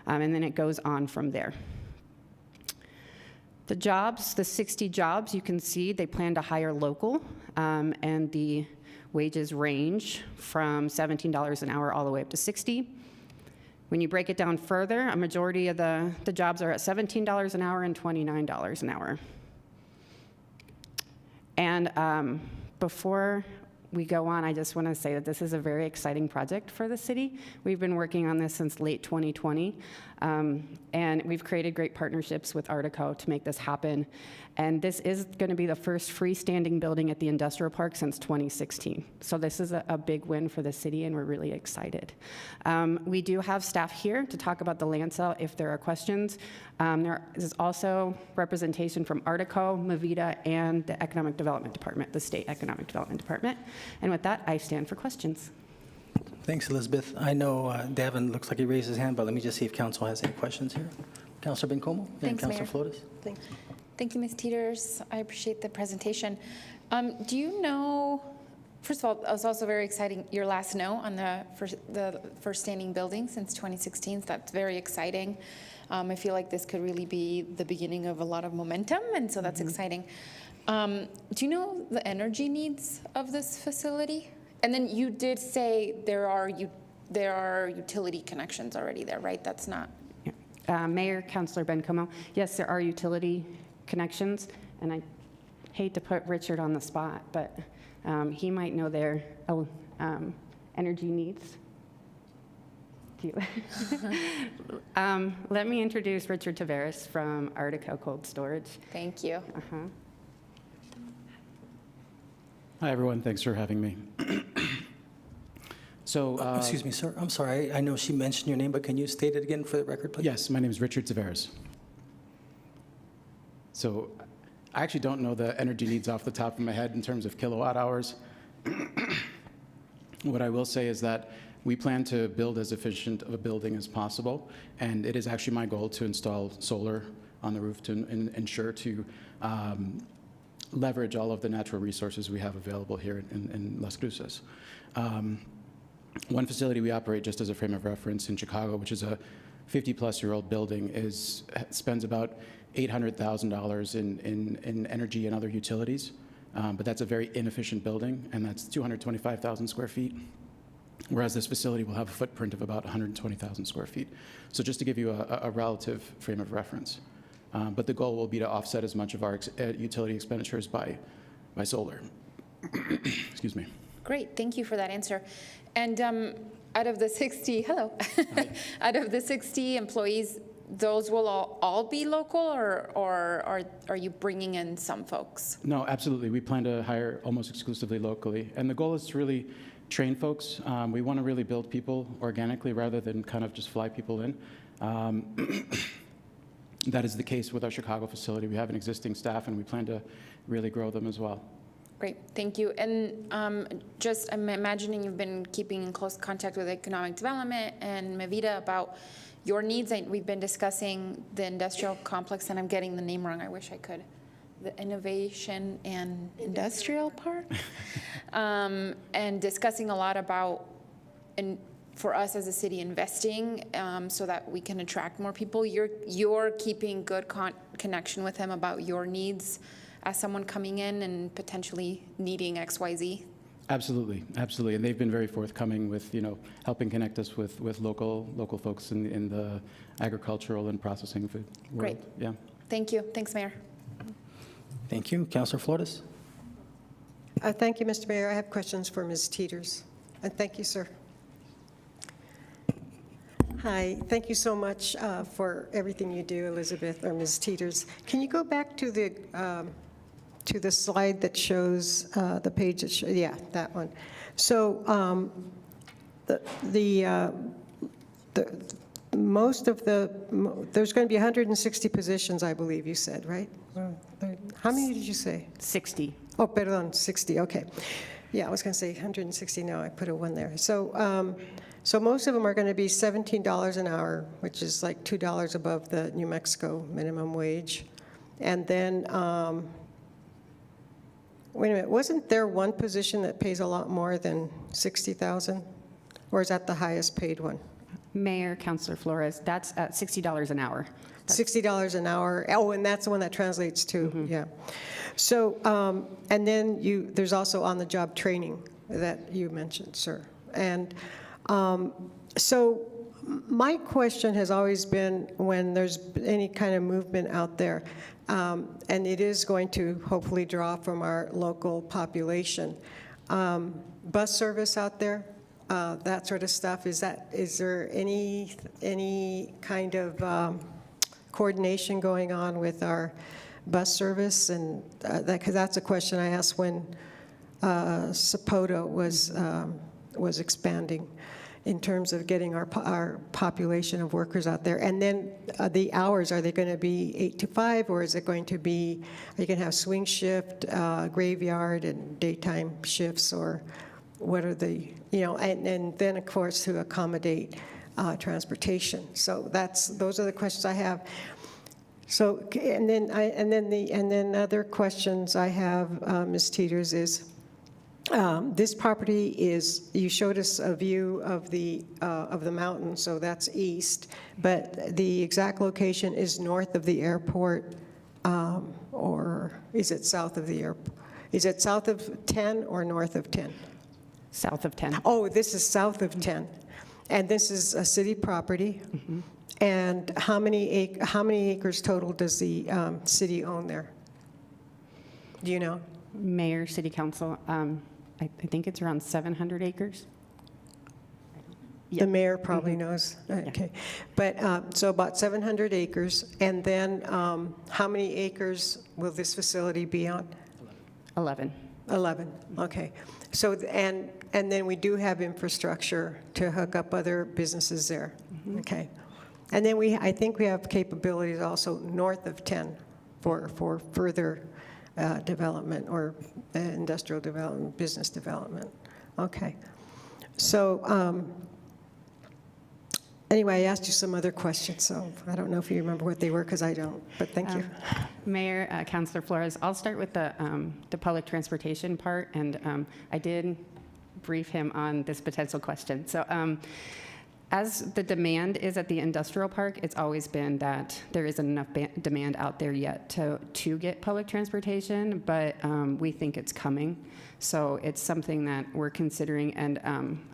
And then it goes on from there. The jobs, the 60 jobs, you can see they plan to hire local, and the wages range from $17 an hour all the way up to $60. When you break it down further, a majority of the jobs are at $17 an hour and $29 an hour. And before we go on, I just want to say that this is a very exciting project for the city. We've been working on this since late 2020, and we've created great partnerships with Artico to make this happen. And this is going to be the first freestanding building at the industrial park since 2016. So this is a big win for the city, and we're really excited. We do have staff here to talk about the land sale if there are questions. There is also representation from Artico, Movida, and the Economic Development Department, the State Economic Development Department. And with that, I stand for questions. Thanks, Elizabeth. I know Devin looks like he raised his hand, but let me just see if council has any questions here. Councilor Bencomo? Thanks, and Councilor Mayor. Flores? Thank you. Thank you, Ms. Teeters. I appreciate the presentation. Do you know, first of all, it was also very exciting, your last no on the first standing building since 2016. So that's very exciting. I feel like this could really be the beginning of a lot of momentum, and so that's exciting. Do you know the energy needs of this facility? And then you did say there are utility connections already there, right? That's not... Mayor, Councilor Bencomo, yes, there are utility connections, and I hate to put Richard on the spot, but he might know their energy needs. Do you? Let me introduce Richard Tavares from Artico Cold Storage. Thank you. Hi, everyone. Thanks for having me. So, excuse me, sir. I'm sorry. I know she mentioned your name, but can you state it again for the record, please? Yes, my name is Richard Tavares. So, I actually don't know the energy needs off the top of my head in terms of kilowatt hours. What I will say is that we plan to build as efficient of a building as possible, and it is actually my goal to install solar on the roof to ensure to leverage all of the natural resources we have available here in Las Cruces. One facility we operate, just as a frame of reference, in Chicago, which is a 50-plus-year-old building, spends about $800,000 in energy and other utilities. But that's a very inefficient building, and that's 225,000 square feet, whereas this facility will have a footprint of about 120,000 square feet. So just to give you a relative frame of reference. But the goal will be to offset as much of our utility expenditures by solar. Excuse me. Great, thank you for that answer. And out of the 60, hello, out of the 60 employees, those will all be local, or are you bringing in some folks? No, absolutely. We plan to hire almost exclusively locally. And the goal is to really train folks. We want to really build people organically rather than kind of just fly people in. That is the case with our Chicago facility. We have an existing staff, and we plan to really grow them as well. Great, thank you. And I'm imagining you've been keeping in close contact with economic development and Mevita about your needs. We've been discussing the industrial complex, and I'm getting the name wrong. I wish I could. The Innovation and Industrial Park, and discussing a lot about, for us as a city, investing so that we can attract more people. You're keeping good connection with him about your needs as someone coming in and potentially needing XYZ? Absolutely, absolutely. And they've been very forthcoming with, helping connect us with local folks in the agricultural and processing food world. Great. Yeah. Thank you. Thanks, Mayor. Thank you. Councilor Flores? Thank you, Mr. Mayor. I have questions for Ms. Teeters. And thank you, sir. Hi, thank you so much for everything you do, Elizabeth or Ms. Teeters. Can you go back to the slide that shows the page that shows, yeah, that one. So there's going to be 160 positions, I believe you said, right? How many did you say? 60. Oh, perdón, 60, okay. Yeah, I was going to say 160, no, I put a 1 there. So most of them are going to be $17 an hour, which is like $2 above the New Mexico minimum wage. And then, wait a minute, wasn't there one position that pays a lot more than $60,000? Or is that the highest paid one? Mayor, Councilor Flores, that's at $60 an hour. $60 an hour. Oh, and that's the one that translates to, yeah. So, and then there's also on-the-job training that you mentioned, sir. And so my question has always been, when there's any kind of movement out there, and it is going to hopefully draw from our local population, bus service out there, that sort of stuff, is there any kind of coordination going on with our bus service? And because that's a question I asked when Sapoto was expanding in terms of getting our population of workers out there. And then the hours, are they going to be 8 to 5, or is it going to be, are you going to have swing shift, graveyard, and daytime shifts, or what are the, and then of course to accommodate transportation. So those are the questions I have. So, and then other questions I have, Ms. Teeters, is this property is, you showed us a view of the mountain, so that's east, but the exact location is north of the airport, or is it south of the airport? Is it south of 10 or north of 10? South of 10. Oh, this is south of 10. And this is a city property. Mm-hmm. And how many acres total does the city own there? Do you know? Mayor, City Council, I think it's around 700 acres. The mayor probably knows. Okay. But so about 700 acres. And then how many acres will this facility be on? 11. 11, okay. So, and then we do have infrastructure to hook up other businesses there. Mm-hmm. Okay. And then I think we have capabilities also north of 10 for further development or industrial development, business development. Okay. So anyway, I asked you some other questions, so I don't know if you remember what they were, because I don't, but thank you. Mayor, Councilor Flores, I'll start with the public transportation part, and I did brief him on this potential question. So as the demand is at the industrial park, it's always been that there isn't enough demand out there yet to get public transportation, but we think it's coming. So it's something that we're considering, and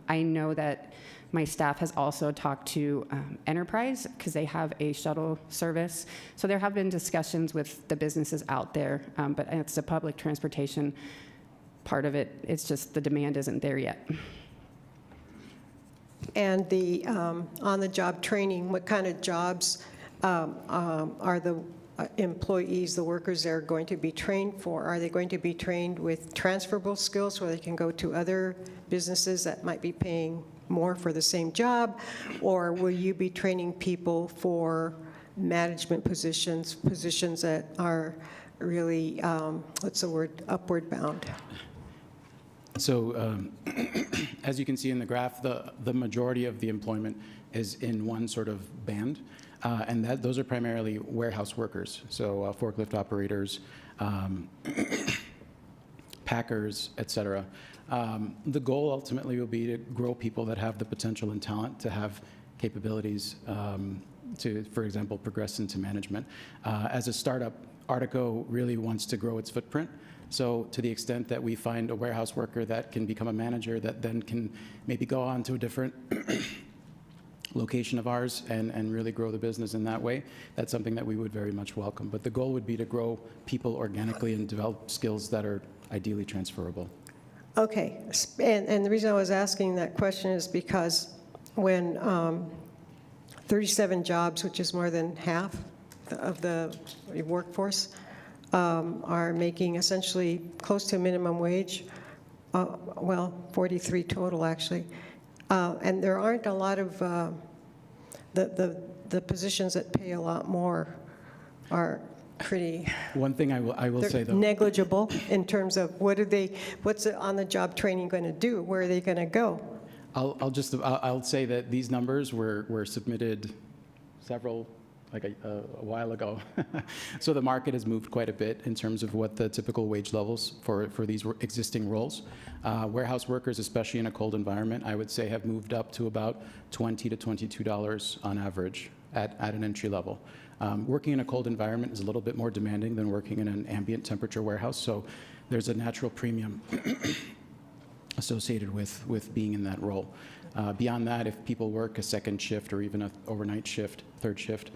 I know that my staff has also talked to Enterprise, because they have a shuttle service. So there have been discussions with the businesses out there, but it's the public transportation part of it. It's just the demand isn't there yet. And the on-the-job training, what kind of jobs are the employees, the workers there going to be trained for? Are they going to be trained with transferable skills where they can go to other businesses that might be paying more for the same job? Or will you be training people for management positions, positions that are really, what's the word, upward bound? So as you can see in the graph, the majority of the employment is in one sort of band, and those are primarily warehouse workers, so forklift operators, packers, et cetera. The goal ultimately will be to grow people that have the potential and talent to have capabilities to, for example, progress into management. As a startup, Artico really wants to grow its footprint. So to the extent that we find a warehouse worker that can become a manager that then can maybe go on to a different location of ours and really grow the business in that way, that's something that we would very much welcome. But the goal would be to grow people organically and develop skills that are ideally transferable. Okay, and the reason I was asking that question is because when 37 jobs, which is more than half of the workforce, are making essentially close to minimum wage, well, 43 total actually, and there aren't a lot of the positions that pay a lot more are pretty. One thing I will say though, negligible in terms of what's the on-the-job training going to do? Where are they going to go? I'll say that these numbers were submitted several, like a while ago. So the market has moved quite a bit in terms of what the typical wage levels for these existing roles. Warehouse workers, especially in a cold environment, I would say have moved up to about $20 to $22 on average at an entry level. Working in a cold environment is a little bit more demanding than working in an ambient temperature warehouse, so there's a natural premium associated with being in that role. Beyond that, if people work a second shift or even an overnight shift, third shift,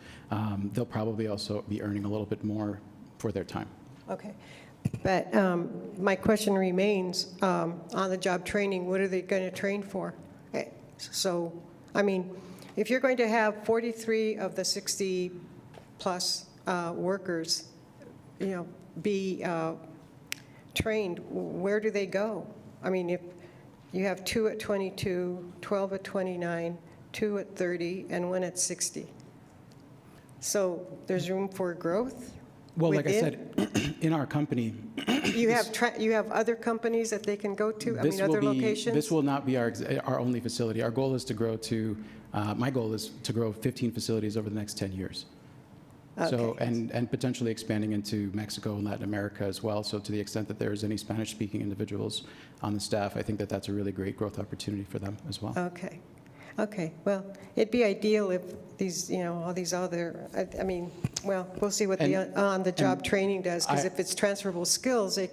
they'll probably also be earning a little bit more for their time. Okay. But my question remains, on-the-job training, what are they going to train for? So, I mean, if you're going to have 43 of the 60-plus workers, be trained, where do they go? I mean, if you have 2 at 22, 12 at 29, 2 at 30, and 1 at 60. So there's room for growth? Well, within? Like I said, in our company, you have other companies that they can go to? I mean, other locations? This will not be our only facility. Our goal is to grow to, my goal is to grow 15 facilities over the next 10 years. Okay. So, and potentially expanding into Mexico and Latin America as well. So to the extent that there's any Spanish-speaking individuals on the staff, I think that that's a really great growth opportunity for them as well. Okay. Okay. Well, it'd be ideal if these, all these other, I mean, well, we'll see what the on-the-job training does, because if it's transferable skills, we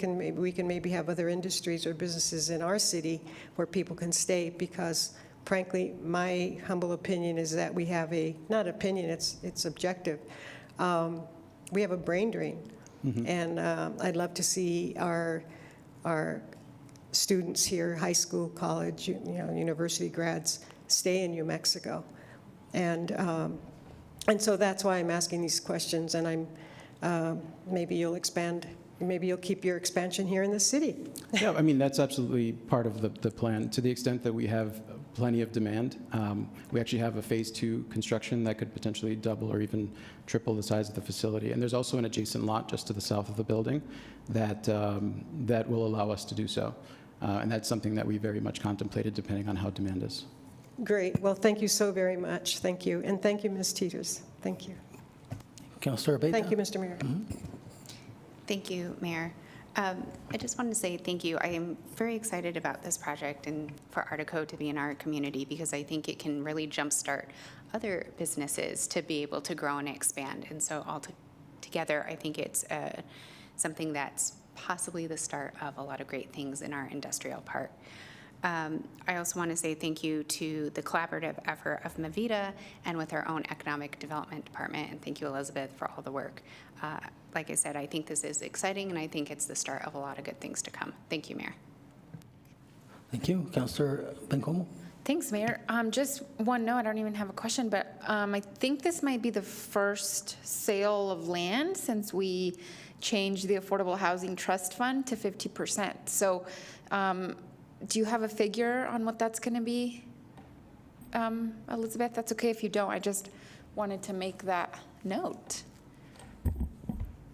can maybe have other industries or businesses in our city where people can stay, because frankly, my humble opinion is that we have not opinion, it's objective. We have a brain drain, and I'd love to see our students here, high school, college, university grads, stay in New Mexico, and so that's why I'm asking these questions. And maybe you'll expand. Maybe you'll keep your expansion here in the city. Yeah, I mean, that's absolutely part of the plan. To the extent that we have plenty of demand, we actually have a phase 2 construction that could potentially double or even triple the size of the facility. And there's also an adjacent lot just to the south of the building that will allow us to do so. And that's something that we very much contemplated depending on how demand is. Great. Well, thank you so very much. Thank you. And thank you, Ms. Teeters. Thank you. Councilor Abeyta. Thank you, Mr. Mayor. Thank you, Mayor. I just wanted to say thank you. I am very excited about this project and for Artico to be in our community, because I think it can really jumpstart other businesses to be able to grow and expand. And so all together, I think it's something that's possibly the start of a lot of great things in our industrial park. I also want to say thank you to the collaborative effort of Mavita and with our own economic development department, and thank you, Elizabeth, for all the work. Like I said, I think this is exciting, and I think it's the start of a lot of good things to come. Thank you, Mayor. Thank you. Councilor Bencomo. Thanks, Mayor. Just one note, I don't even have a question, but I think this might be the first sale of land since we changed the Affordable Housing Trust Fund to 50%. So do you have a figure on what that's going to be, Elizabeth? That's okay if you don't. I just wanted to make that note.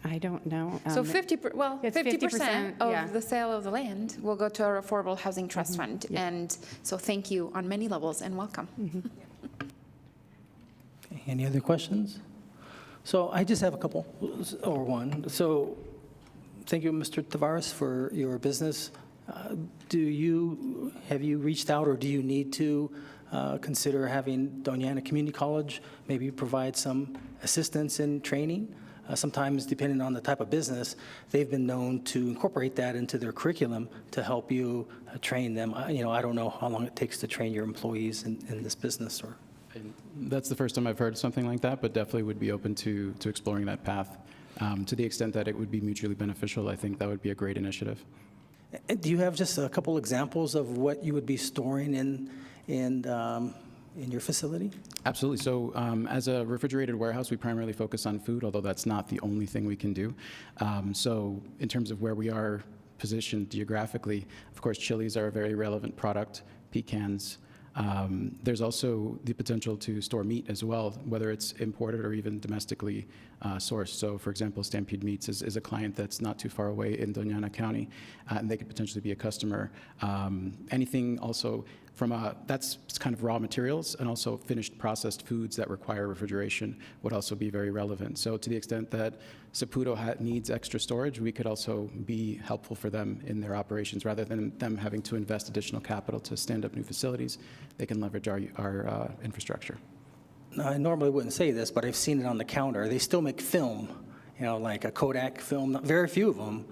I don't know. So 50% of yeah. the sale of the land will go to our Affordable Housing Trust Fund. Yeah. And so thank you on many levels and welcome. Okay, any other questions? So I just have a couple, or one. So thank you, Mr. Tavares, for your business. Have you reached out, or do you need to consider having Doña Ana Community College maybe provide some assistance in training? Sometimes, depending on the type of business, they've been known to incorporate that into their curriculum to help you train them. I don't know how long it takes to train your employees in this business. Or That's the first time I've heard something like that, but definitely would be open to exploring that path. To the extent that it would be mutually beneficial, I think that would be a great initiative. do you have just a couple examples of what you would be storing in your facility? Absolutely. So as a refrigerated warehouse, we primarily focus on food, although that's not the only thing we can do. So in terms of where we are positioned geographically, of course, chilies are a very relevant product, pecans. There's also the potential to store meat as well, whether it's imported or even domestically sourced. So, for example, Stampede Meats is a client that's not too far away in Doña Ana County, and they could potentially be a customer. Anything also from that's kind of raw materials, and also finished processed foods that require refrigeration would also be very relevant. So to the extent that Saputo needs extra storage, we could also be helpful for them in their operations. Rather than them having to invest additional capital to stand up new facilities, they can leverage our infrastructure. Now, I normally wouldn't say this, but I've seen it on the counter. They still make film, like a Kodak film, very few of them.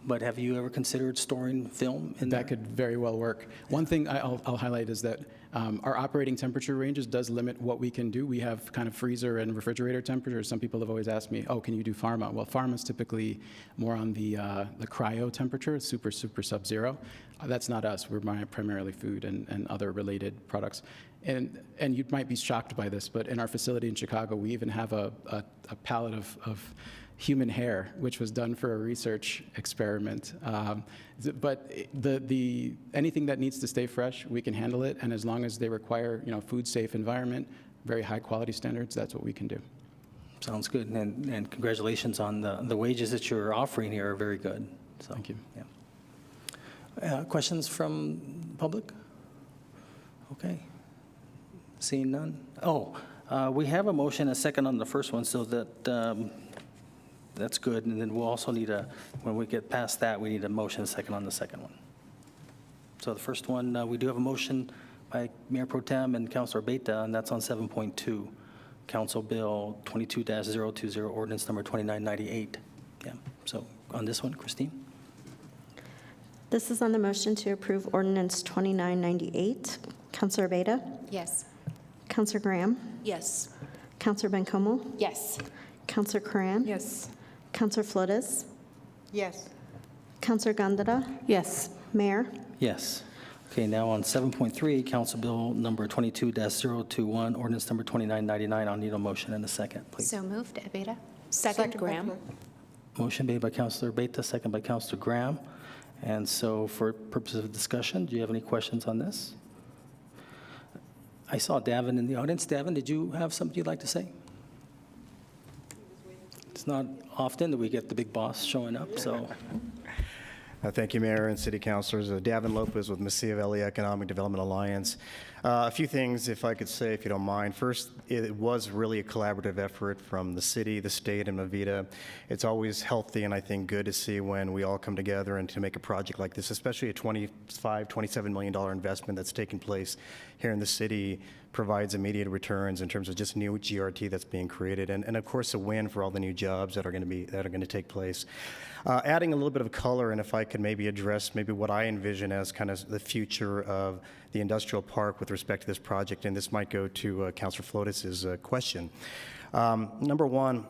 But have you ever considered storing film in there? That could very well work. One thing I'll highlight is that our operating temperature ranges does limit what we can do. We have kind of freezer and refrigerator temperatures. Some people have always asked me, oh, can you do pharma? Well, pharma is typically more on the cryo temperature, super sub-zero. That's not us. We're primarily food and other related products. And you might be shocked by this, but in our facility in Chicago, we even have a pallet of human hair, which was done for a research experiment. But anything that needs to stay fresh, we can handle it. And as long as they require, food-safe environment, very high quality standards, that's what we can do. Sounds good. And congratulations on the wages that you're offering here are very good. So, thank you. Yeah. Questions from public? Okay. Seeing none? Oh, we have a motion, a second on the first one, so that that's good. And then we'll also need when we get past that, we need a motion, a second on the second one. So the first one, we do have a motion by Mayor Pro Tem and Councilor Beta, and that's on 7.2, Council Bill 22-020, ordinance number 2998. Yeah. So on this one, Christine? This is on the motion to approve ordinance 2998. Councilor Beta? Yes. Councilor Graham? Yes. Councilor Bencomo? Yes. Councilor Curran? Yes. Councilor Flores? Yes. Councilor Gandara? Yes. Mayor? Yes. Okay, now on 7.3, Council Bill number 22-021, ordinance number 2999. I'll need a motion and a second, please. So moved, Beta. Second, Graham. Motion made by Councilor Beta, second by Councilor Graham. And so for purposes of discussion, do you have any questions on this? I saw Davin in the audience. Davin, did you have something you'd like to say? It's not often that we get the big boss showing up, so. Thank you, Mayor and City Councilors. Davin Lopez with Mesilla Valley Economic Development Alliance. A few things, if I could say, if you don't mind. First, it was really a collaborative effort from the city, the state, and Mavita. It's always healthy and I think good to see when we all come together and to make a project like this, especially a $27 million investment that's taken place here in the city, provides immediate returns in terms of just new GRT that's being created, and of course a win for all the new jobs that are going to take place. Adding a little bit of color, and if I could maybe address what I envision as kind of the future of the industrial park with respect to this project, and this might go to Councilor Flores' question. Number one,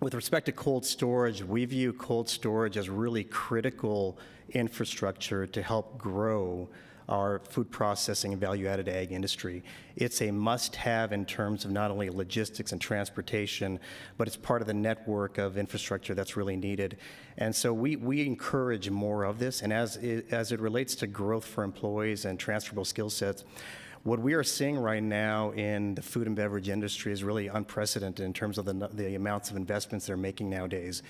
with respect to cold storage, we view cold storage as really critical infrastructure to help grow our food processing and value-added ag industry. It's a must-have in terms of not only logistics and transportation, but it's part of the network of infrastructure that's really needed. And so we encourage more of this, and as it relates to growth for employees and transferable skill sets, what we are seeing right now in the food and beverage industry is really unprecedented in terms of the amounts of investments they're making nowadays.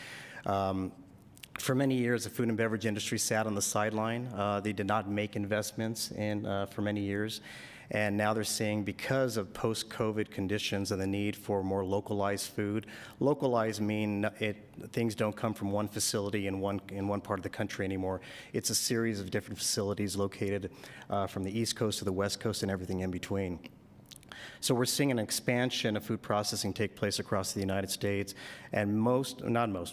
For many years, the food and beverage industry sat on the sideline. They did not make investments for many years. And now they're seeing, because of post-COVID conditions and the need for more localized food, localized mean things don't come from one facility in one part of the country anymore. It's a series of different facilities located from the East Coast to the West Coast and everything in between. So we're seeing an expansion of food processing take place across the United States, and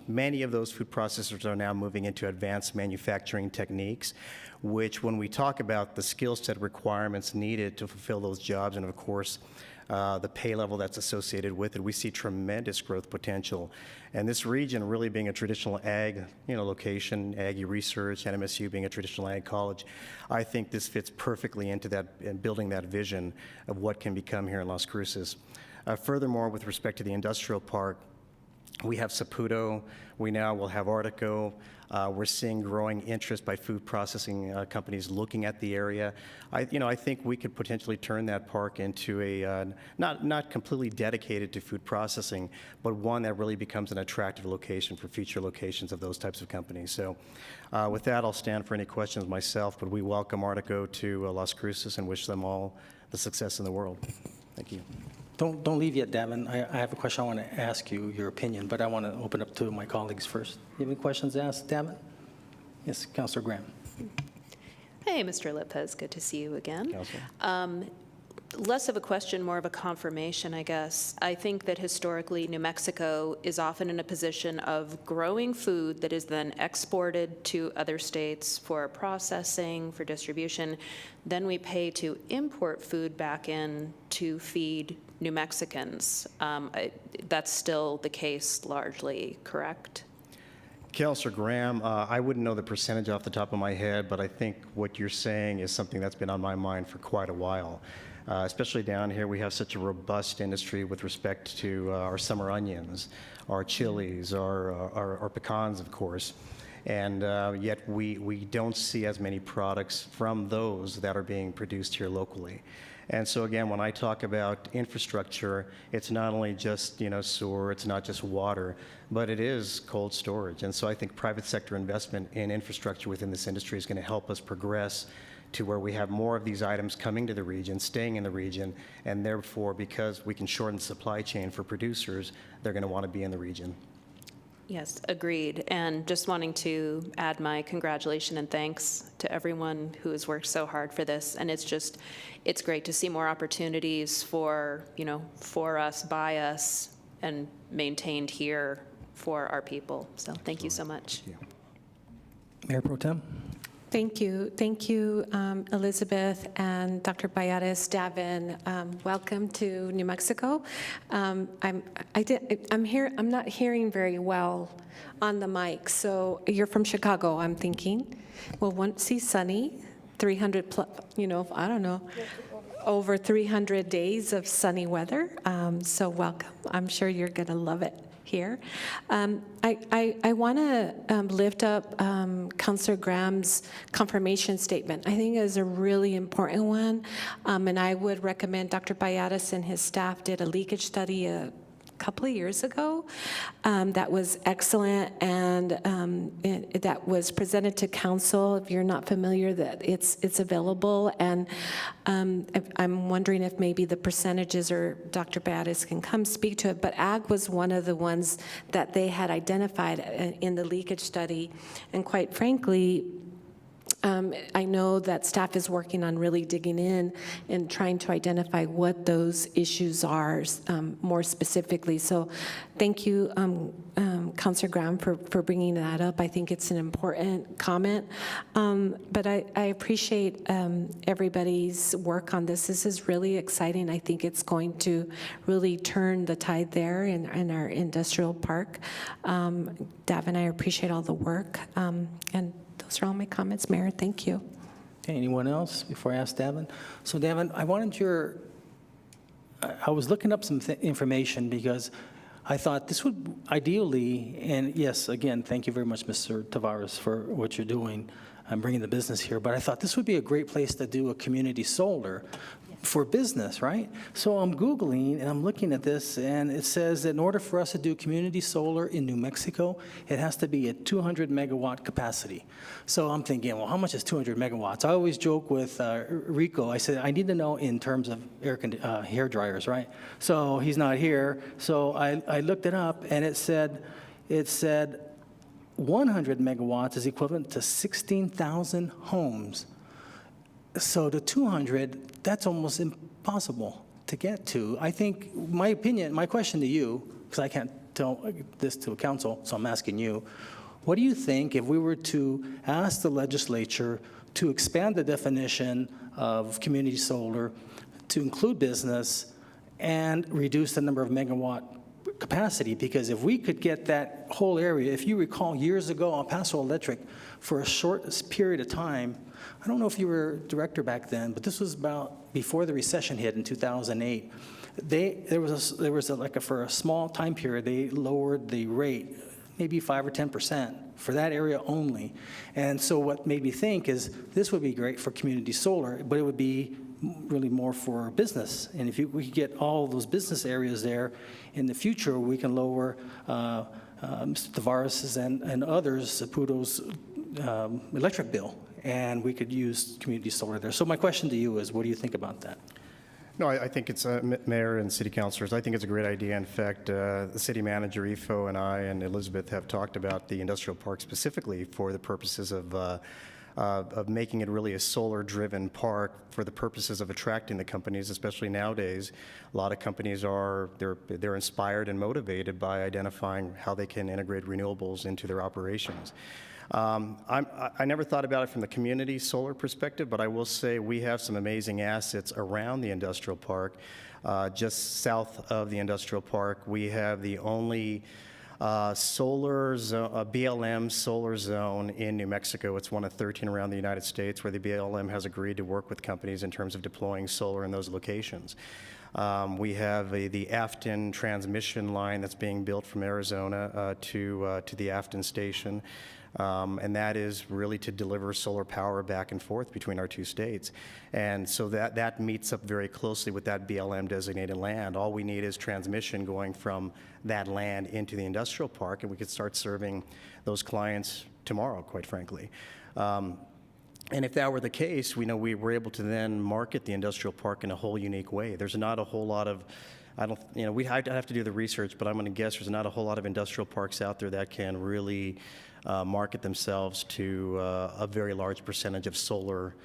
many of those food processors are now moving into advanced manufacturing techniques, which, when we talk about the skill set requirements needed to fulfill those jobs, and of course the pay level that's associated with it, we see tremendous growth potential. And this region really being a traditional ag location, Aggie Research, NMSU being a traditional ag college, I think this fits perfectly into that and building that vision of what can become here in Las Cruces. Furthermore, with respect to the industrial park, we have Saputo, we now will have Artico. We're seeing growing interest by food processing companies looking at the area. I think we could potentially turn that park into a, not completely dedicated to food processing, but one that really becomes an attractive location for future locations of those types of companies. So with that, I'll stand for any questions myself, but we welcome Artico to Las Cruces and wish them all the success in the world. Thank you. Don't leave yet, Davin. I have a question I want to ask you, your opinion, but I want to open up to my colleagues first. You have any questions to ask, Davin? Yes, Councilor Graham. Hey, Mr. Lopez, good to see you again. Less of a question, more of a confirmation, I guess. I think that historically New Mexico is often in a position of growing food that is then exported to other states for processing, for distribution. Then we pay to import food back in to feed New Mexicans. That's still the case largely, correct? Councilor Graham, I wouldn't know the percentage off the top of my head, but I think what you're saying is something that's been on my mind for quite a while. Especially down here, we have such a robust industry with respect to our summer onions, our chilies, our pecans, of course. And yet we don't see as many products from those that are being produced here locally. And so again, when I talk about infrastructure, it's not only just sewer, it's not just water, but it is cold storage. And so I think private sector investment in infrastructure within this industry is going to help us progress to where we have more of these items coming to the region, staying in the region, and therefore, because we can shorten the supply chain for producers, they're going to want to be in the region. Yes, agreed. And just wanting to add my congratulations and thanks to everyone who has worked so hard for this. And it's great to see more opportunities for us, by us, and maintained here for our people. So thank you so much. Mayor Pro Tem. Thank you. Thank you, Elizabeth and Dr. Bayares, Davin. Welcome to New Mexico. I'm not hearing very well on the mic. So you're from Chicago, I'm thinking. Well, once he's sunny, 300 plus, I don't know, over 300 days of sunny weather. So welcome. I'm sure you're going to love it here. I want to lift up Councilor Graham's confirmation statement. I think it is a really important one, and I would recommend Dr. Bayares and his staff did a leakage study a couple of years ago that was excellent, and that was presented to council. If you're not familiar, that it's available, and I'm wondering if maybe the percentages, or Dr. Bayares can come speak to it, but ag was one of the ones that they had identified in the leakage study, and quite frankly, I know that staff is working on really digging in and trying to identify what those issues are more specifically. So thank you, Councilor Graham, for bringing that up. I think it's an important comment. But I appreciate everybody's work on this. This is really exciting. I think it's going to really turn the tide there in our industrial park. Davin, I appreciate all the work. And those are all my comments, Mayor. Thank you. Okay, anyone else before I ask Davin? So Davin, I was looking up some information because I thought this would ideally, and yes, again, thank you very much, Mr. Tavares, for what you're doing. I'm bringing the business here, but I thought this would be a great place to do a community solar for business, right? So I'm Googling and I'm looking at this, and it says that in order for us to do community solar in New Mexico, it has to be at 200 megawatt capacity. So I'm thinking, well, how much is 200 megawatts? I always joke with Rico. I said, I need to know in terms of hair dryers, right? So he's not here. So I looked it up, and it said 100 megawatts is equivalent to 16,000 homes. So the 200, that's almost impossible to get to. I think, my opinion, my question to you, because I can't tell this to a council, so I'm asking you, what do you think if we were to ask the legislature to expand the definition of community solar to include business and reduce the number of megawatt capacity? Because if we could get that whole area, if you recall years ago on Paso Electric, for a short period of time, I don't know if you were director back then, but this was about before the recession hit in 2008. For a small time period, they lowered the rate, maybe 5 or 10% for that area only. And so what made me think is this would be great for community solar, but it would be really more for business. And if we could get all those business areas there in the future, we can lower Mr. Tavares and others, Saputo's electric bill, and we could use community solar there. So my question to you is, what do you think about that? No, I think it's, Mayor and City Councilors, I think it's a great idea. In fact, the City Manager, Ifo, and I and Elizabeth have talked about the industrial park specifically for the purposes of making it really a solar-driven park for the purposes of attracting the companies, especially nowadays. A lot of companies they're inspired and motivated by identifying how they can integrate renewables into their operations. I never thought about it from the community solar perspective, but I will say we have some amazing assets around the industrial park. Just south of the industrial park, we have the only BLM solar zone in New Mexico. It's one of 13 around the United States where the BLM has agreed to work with companies in terms of deploying solar in those locations. We have the Afton transmission line that's being built from Arizona to the Afton station. And that is really to deliver solar power back and forth between our two states. And so that meets up very closely with that BLM designated land. All we need is transmission going from that land into the industrial park, and we could start serving those clients tomorrow, quite frankly. And if that were the case, we were able to then market the industrial park in a whole unique way. There's not a whole lot of, I'd have to do the research, but I'm going to guess there's not a whole lot of industrial parks out there that can really market themselves to a very large percentage of solar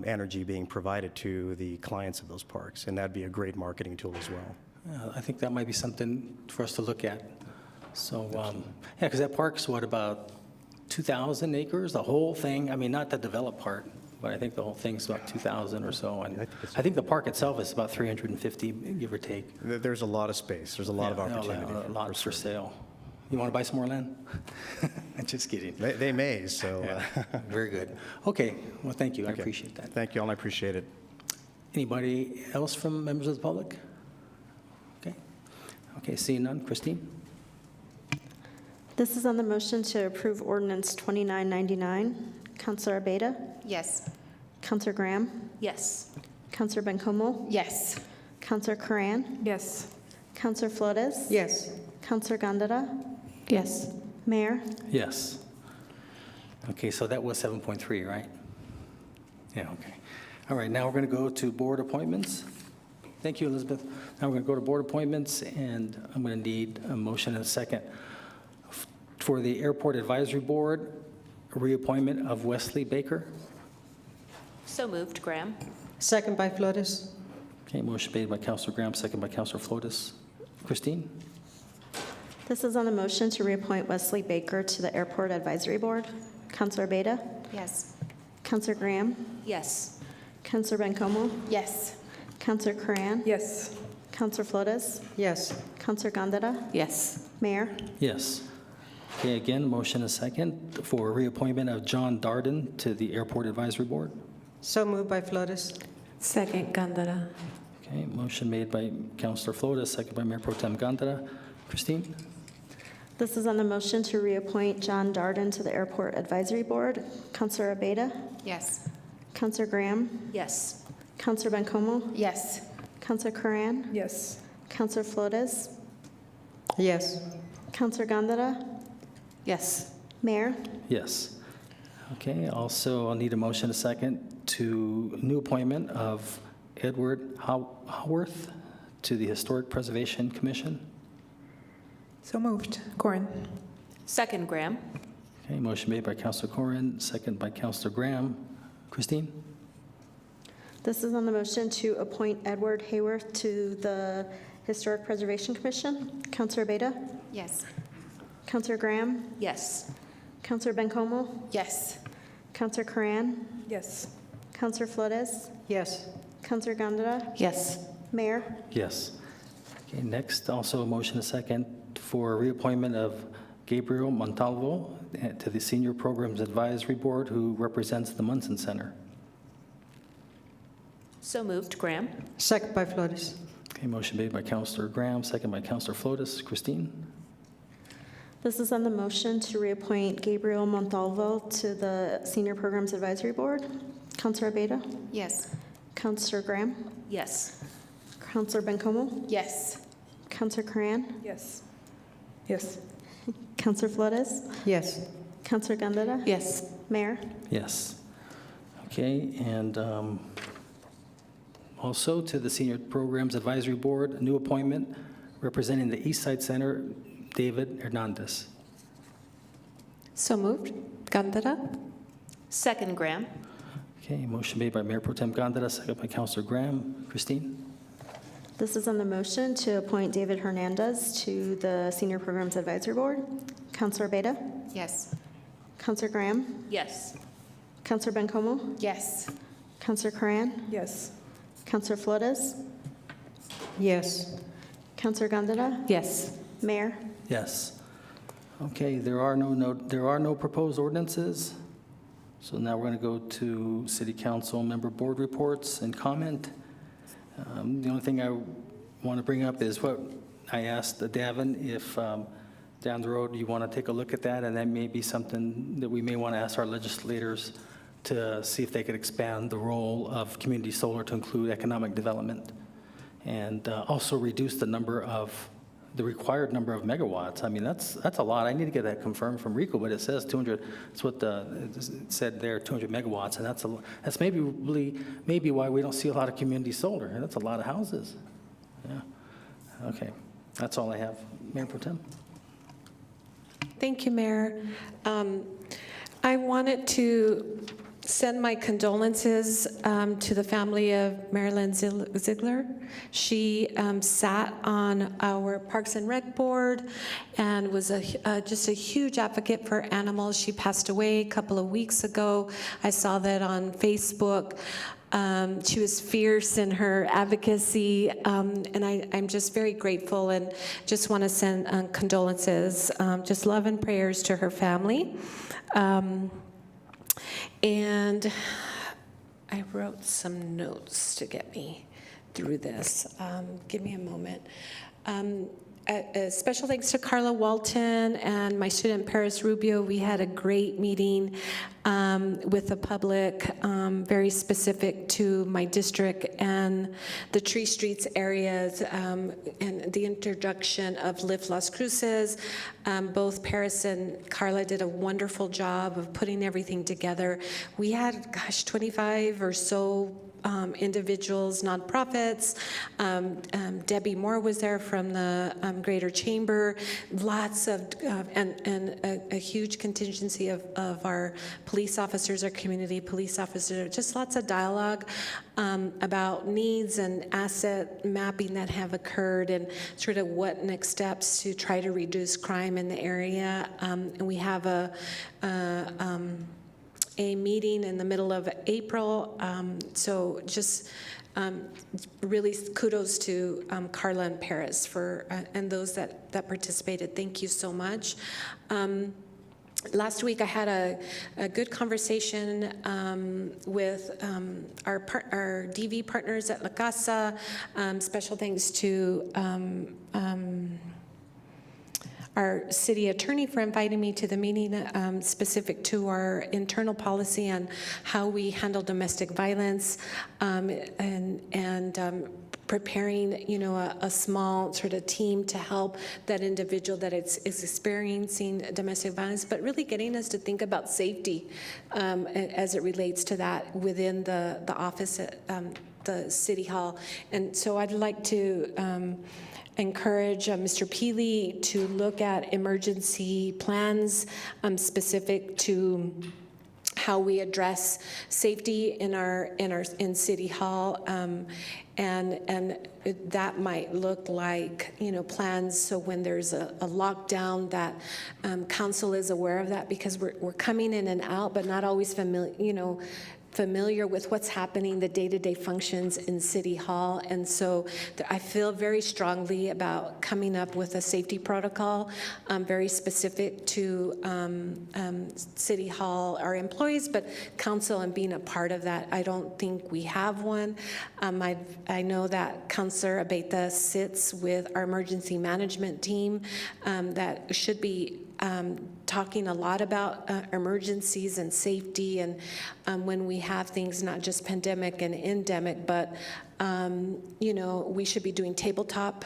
energy being provided to the clients of those parks, and that'd be a great marketing tool as well. Yeah, I think that might be something for us to look at. So, yeah, because that park's what, about 2,000 acres, the whole thing? I mean, not the developed part, but I think the whole thing's about 2,000 or so. And I think the park itself is about 350, give or take. There's a lot of space. There's a lot of opportunity. Lots for sale. You want to buy some more land? Just kidding. They may, so. Yeah. Very good. Okay, well, thank you. I appreciate that. Thank you all. I appreciate it. Anybody else from members of the public? Okay. Okay, seeing none. Christine? This is on the motion to approve Ordinance 2999. Councilor Abeyta? Yes. Councilor Graham? Yes. Councilor Bencomo? Yes. Councilor Curran? Yes. Councilor Flores? Yes. Councilor Gandara? Yes. Mayor? Yes. Okay, so that was 7.3, right? Yeah, okay. All right, now we're going to go to board appointments. Thank you, Elizabeth. Now we're going to go to board appointments, and I'm going to need a motion and a second. For the Airport Advisory Board, a reappointment of Wesley Baker. So moved, Graham. Second by Flores. Okay, motion made by Councilor Graham, second by Councilor Flores. Christine? This is on the motion to reappoint Wesley Baker to the Airport Advisory Board. Councilor Abeyta? Yes. Councilor Graham? Yes. Councilor Bencomo? Yes. Councilor Curran? Yes. Councilor Flores? Yes. Councilor Gandara? Yes. Mayor? Yes. Okay, again, motion and second for reappointment of John Darden to the Airport Advisory Board. So moved by Flores. Second, Gandara. Okay, motion made by Councillor Flores, second by Mayor Pro Tem Gandara. Christine? This is on the motion to reappoint John Darden to the Airport Advisory Board. Councillor Abeyta? Yes. Councillor Graham? Yes. Councillor Bencomo? Yes. Councillor Curran? Yes. Councillor Flores? Yes. Councillor Gandara? Yes. Mayor? Yes. Okay, also I'll need a motion a second to new appointment of Edward Howarth to the Historic Preservation Commission. So moved. Corin. Second, Graham. Okay, motion made by Councillor Corrin, second by Councillor Graham. Christine? This is on the motion to appoint Edward Hayworth to the Historic Preservation Commission. Councillor Abeyta? Yes. Councillor Graham? Yes. Councillor Bencomo? Yes. Councillor Curran? Yes. Councillor Flores? Yes. Councillor Gandara? Yes. Mayor? Yes. Okay, next, also a motion a second for reappointment of Gabriel Montalvo to the Senior Programs Advisory Board, who represents the Munson Center. So moved, Graham. Second by Flores. Okay, motion made by Councillor Graham, second by Councillor Flores. Christine? This is on the motion to reappoint Gabriel Montalvo to the Senior Programs Advisory Board. Councillor Abeyta? Yes. Councillor Graham? Yes. Councillor Bencomo? Yes. Councillor Curran? Yes. Yes. Councillor Flores? Yes. Councillor Gandara? Yes. Mayor? Yes. Okay, and also to the Senior Programs Advisory Board, a new appointment representing the East Side Center, David Hernandez. So moved. Gandara. Second, Graham. Okay, motion made by Mayor Pro Tem Gandara, second by Councillor Graham. Christine? This is on the motion to appoint David Hernandez to the Senior Programs Advisory Board. Councillor Abeyta? Yes. Councillor Graham? Yes. Councillor Bencomo? Yes. Councillor Curran? Yes. Councillor Flores? Yes. Councillor Gandara? Yes. Mayor? Yes. Okay, there are no proposed ordinances. So now we're going to go to City Council member board reports and comment. The only thing I want to bring up is what I asked Davin, if down the road you want to take a look at that, and that may be something that we may want to ask our legislators to see if they could expand the role of community solar to include economic development, and also reduce the required number of megawatts. I mean, that's a lot. I need to get that confirmed from RICO, but it says 200. That's what it said there, 200 megawatts, and that's maybe why we don't see a lot of community solar. That's a lot of houses. Yeah. Okay. That's all I have. Mayor Pro Tem. Thank you, Mayor. I wanted to send my condolences to the family of Marilyn Ziegler. She sat on our Parks and Rec board and was just a huge advocate for animals. She passed away a couple of weeks ago. I saw that on Facebook. She was fierce in her advocacy, and I'm just very grateful and just want to send condolences, just love and prayers to her family. And I wrote some notes to get me through this. Give me a moment. A special thanks to Carla Walton and my student Paris Rubio. We had a great meeting with the public, very specific to my district and the Tree Streets areas, and the introduction of Lift Las Cruces. Both Paris and Carla did a wonderful job of putting everything together. We had, 25 or so individuals, nonprofits. Debbie Moore was there from the Greater Chamber. Lots of, and a huge contingency of our police officers, our community police officers, just lots of dialogue about needs and asset mapping that have occurred and sort of what next steps to try to reduce crime in the area. And we have a meeting in the middle of April. So just really kudos to Carla and Paris for and those that participated. Thank you so much. Last week, I had a good conversation with our DV partners at La Casa. Special thanks to our city attorney for inviting me to the meeting specific to our internal policy on how we handle domestic violence and preparing, you know, a small sort of team to help that individual that is experiencing domestic violence, but really getting us to think about safety as it relates to that within the office at the City Hall. And so I'd like to encourage Mr. Peely to look at emergency plans specific to how we address safety in City Hall, and that might look like, you know, plans so when there's a lockdown that council is aware of that, because we're coming in and out, but not always familiar with what's happening, the day-to-day functions in City Hall. And so I feel very strongly about coming up with a safety protocol very specific to City Hall, our employees, but council and being a part of that. I don't think we have one. I know that Councilor Abeyta sits with our emergency management team that should be talking a lot about emergencies and safety, and when we have things not just pandemic and endemic, but you know, we should be doing tabletop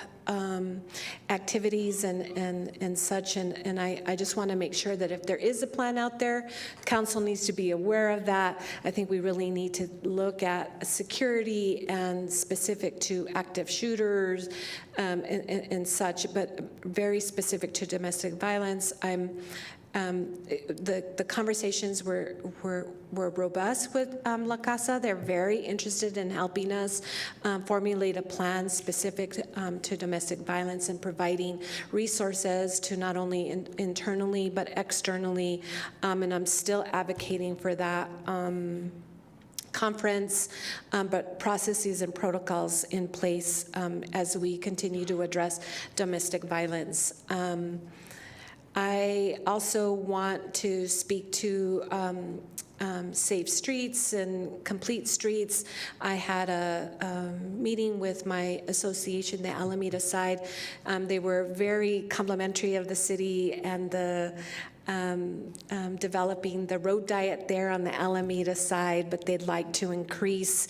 activities and such, and I just want to make sure that if there is a plan out there, council needs to be aware of that. I think we really need to look at security and specific to active shooters and such, but very specific to domestic violence. The conversations were robust with La Casa. They're very interested in helping us formulate a plan specific to domestic violence and providing resources to not only internally but externally, and I'm still advocating for that conference, but processes and protocols in place as we continue to address domestic violence. I also want to speak to safe streets and complete streets. I had a meeting with my association, the Alameda side. They were very complimentary of the city and the developing the road diet there on the Alameda side, but they'd like to increase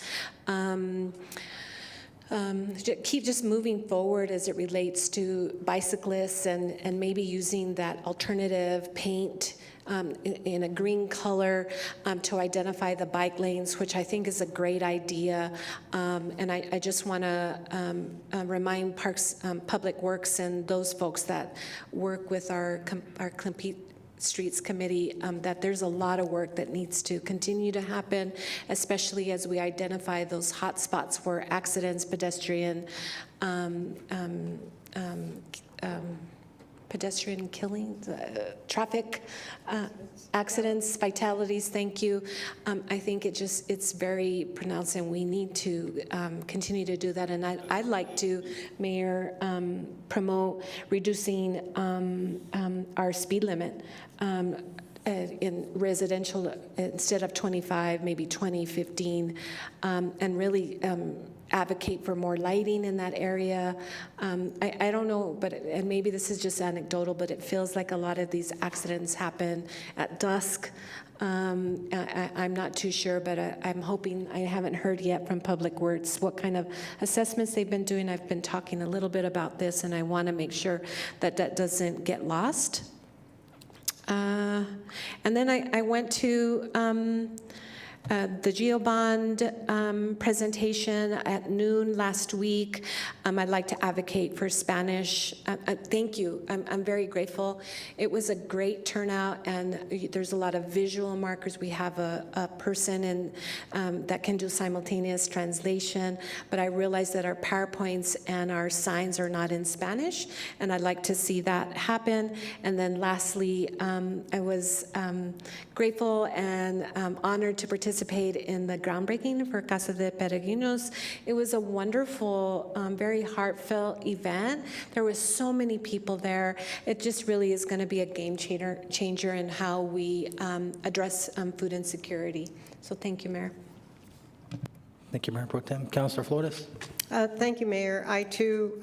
keep just moving forward as it relates to bicyclists and maybe using that alternative paint in a green color to identify the bike lanes, which I think is a great idea. And I just want to remind Parks, Public Works and those folks that work with our Complete Streets Committee that there's a lot of work that needs to continue to happen, especially as we identify those hot spots for accidents, pedestrian killings, traffic accidents, fatalities. Thank you. I think it's very pronounced, and we need to continue to do that. And I'd like to, Mayor, promote reducing our speed limit. In residential, instead of 25, maybe 20, 15, and really advocate for more lighting in that area. I don't know, and maybe this is just anecdotal, but it feels like a lot of these accidents happen at dusk. I'm not too sure, but I'm hoping. I haven't heard yet from Public Works what kind of assessments they've been doing. I've been talking a little bit about this, and I want to make sure that that doesn't get lost. And then I went to the GeoBond presentation at noon last week. I'd like to advocate for Spanish. Thank you. I'm very grateful. It was a great turnout, and there's a lot of visual markers. We have a person that can do simultaneous translation, but I realize that our PowerPoints and our signs are not in Spanish, and I'd like to see that happen. And then lastly, I was grateful and honored to participate participate in the groundbreaking for Casa de Peregrinos. It was a wonderful, very heartfelt event. There was so many people there. It just really is going to be a game changer in how we address food insecurity. So thank you, Mayor. Thank you, Mayor Pro Tem. Councilor Flores. Thank you, Mayor. I, too,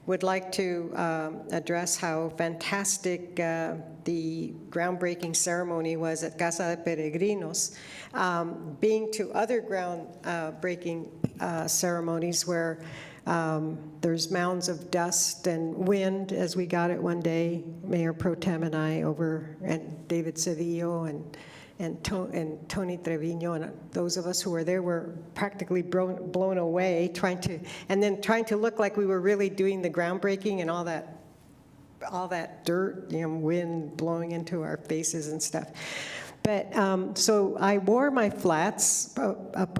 would like to address how fantastic the groundbreaking ceremony was at Casa de Peregrinos. Being to other groundbreaking ceremonies where there's mounds of dust and wind, as we got it one day, Mayor Pro Tem and I and David Cedillo and Tony Trevino, and those of us who were there were practically blown away, trying to look like we were really doing the groundbreaking, and all that dirt, wind blowing into our faces and stuff. But so I wore my flats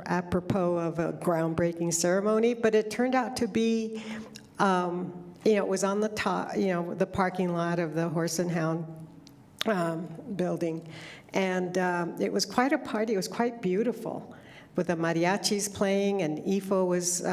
apropos of a groundbreaking ceremony, but it turned out to be, it was on the top, the parking lot of the Horse and Hound building. And it was quite a party. It was quite beautiful, with the mariachis playing, and IFO was,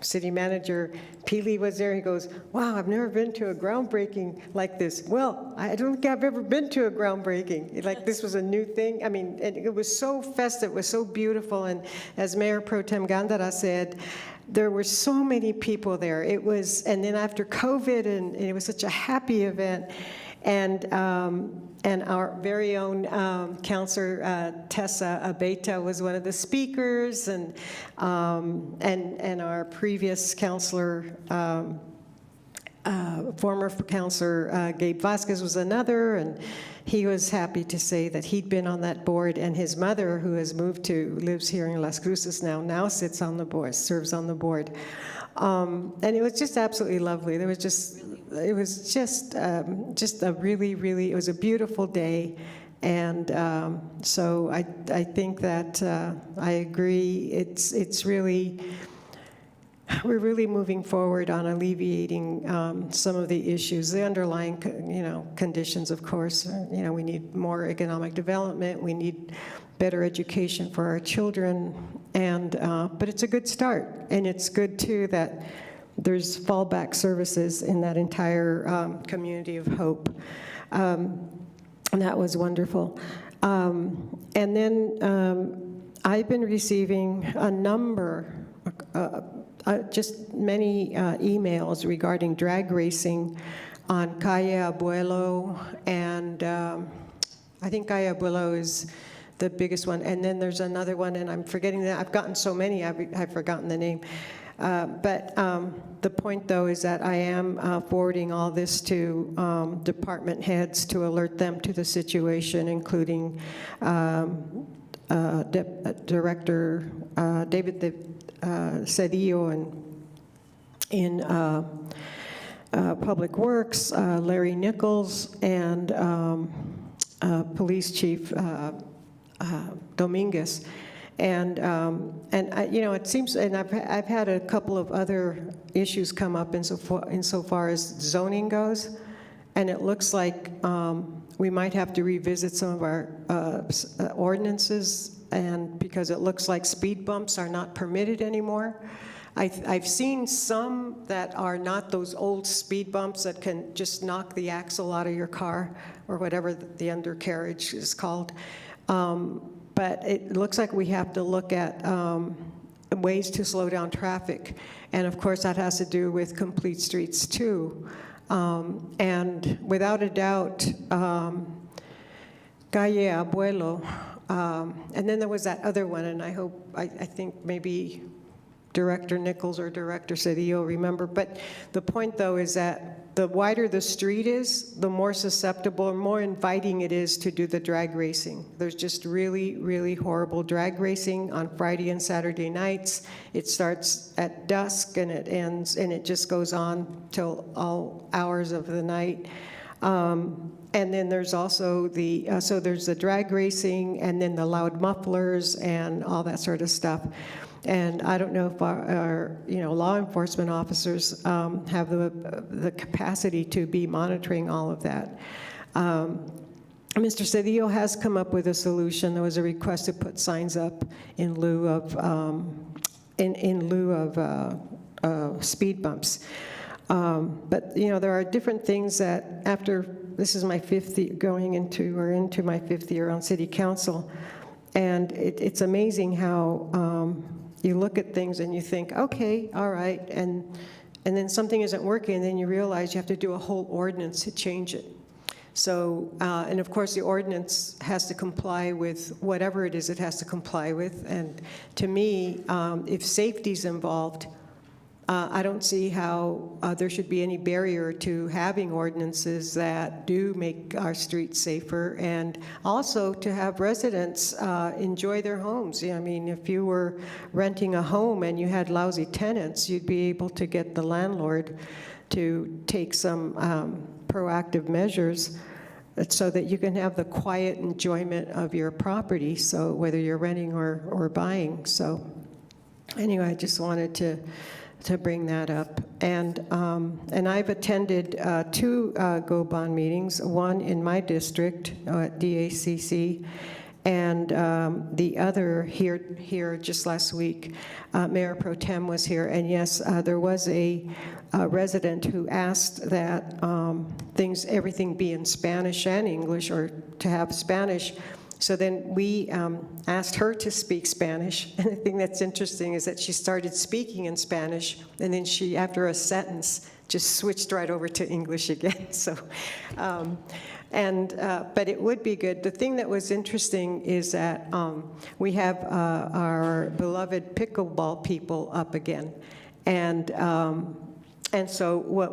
city manager Pili was there. He goes, wow, I've never been to a groundbreaking like this. Well, I don't think I've ever been to a groundbreaking. Like, this was a new thing. I mean, it was so festive, it was so beautiful. And as Mayor Pro Tem Gandara said, there were so many people there. It was, and then after COVID, and it was such a happy event. And our very own Councilor Tessa Abeta was one of the speakers, and our previous councilor, former Councilor Gabe Vasquez was another, and he was happy to say that he'd been on that board, and his mother, who has lives here in Las Cruces now sits on the board, serves on the board. And it was just absolutely lovely. It was just a really, it was a beautiful day. And so I think that I agree. It's really, we're really moving forward on alleviating some of the issues, the underlying, conditions, of course. We need more economic development. We need better education for our children. And but it's a good start. And it's good, too, that there's fallback services in that entire community of hope. And that was wonderful. And then I've been receiving a number, just many emails regarding drag racing on Calle Abuelo, and I think Calle Abuelo is the biggest one. And then there's another one, and I'm forgetting that. I've gotten so many, I've forgotten the name. But the point, though, is that I am forwarding all this to department heads to alert them to the situation, including Director David Cedillo in Public Works, Larry Nichols, and Police Chief Dominguez. And it seems, and I've had a couple of other issues come up insofar as zoning goes, and it looks like we might have to revisit some of our ordinances, and because it looks like speed bumps are not permitted anymore. I've seen some that are not those old speed bumps that can just knock the axle out of your car, or whatever the undercarriage is called. But it looks like we have to look at ways to slow down traffic. And of course, that has to do with complete streets too. And without a doubt, Calle Abuelo, and then there was that other one, and I think maybe Director Nichols or Director Cedillo remember. But the point, though, is that the wider the street is, the more susceptible and more inviting it is to do the drag racing. There's just really, really horrible drag racing on Friday and Saturday nights. It starts at dusk and it ends, and it just goes on till all hours of the night. And then there's also so there's the drag racing, and then the loud mufflers and all that sort of stuff. And I don't know if our law enforcement officers have the capacity to be monitoring all of that. Mr. Cedillo has come up with a solution. There was a request to put signs up in lieu of speed bumps. But, you know, there are different things that after, this is my fifth year, into my fifth year on city council, and it's amazing how you look at things and you think, okay, all right, and then something isn't working, and then you realize you have to do a whole ordinance to change it. So, and of course, the ordinance has to comply with whatever it is it has to comply with. And to me, if safety's involved, I don't see how there should be any barrier to having ordinances that do make our streets safer, and also to have residents enjoy their homes. I mean, if you were renting a home and you had lousy tenants, you'd be able to get the landlord to take some proactive measures so that you can have the quiet enjoyment of your property, so whether you're renting or buying. So anyway, I just wanted to bring that up. And I've attended two Go Bond meetings, one in my district at DACC, and the other here just last week. Mayor Pro Tem was here, and yes, there was a resident who asked that everything be in Spanish and English, or to have Spanish. So then we asked her to speak Spanish, and the thing that's interesting is that she started speaking in Spanish, and then she, after a sentence, just switched right over to English again. So, but it would be good. The thing that was interesting is that we have our beloved pickleball people up again, and so what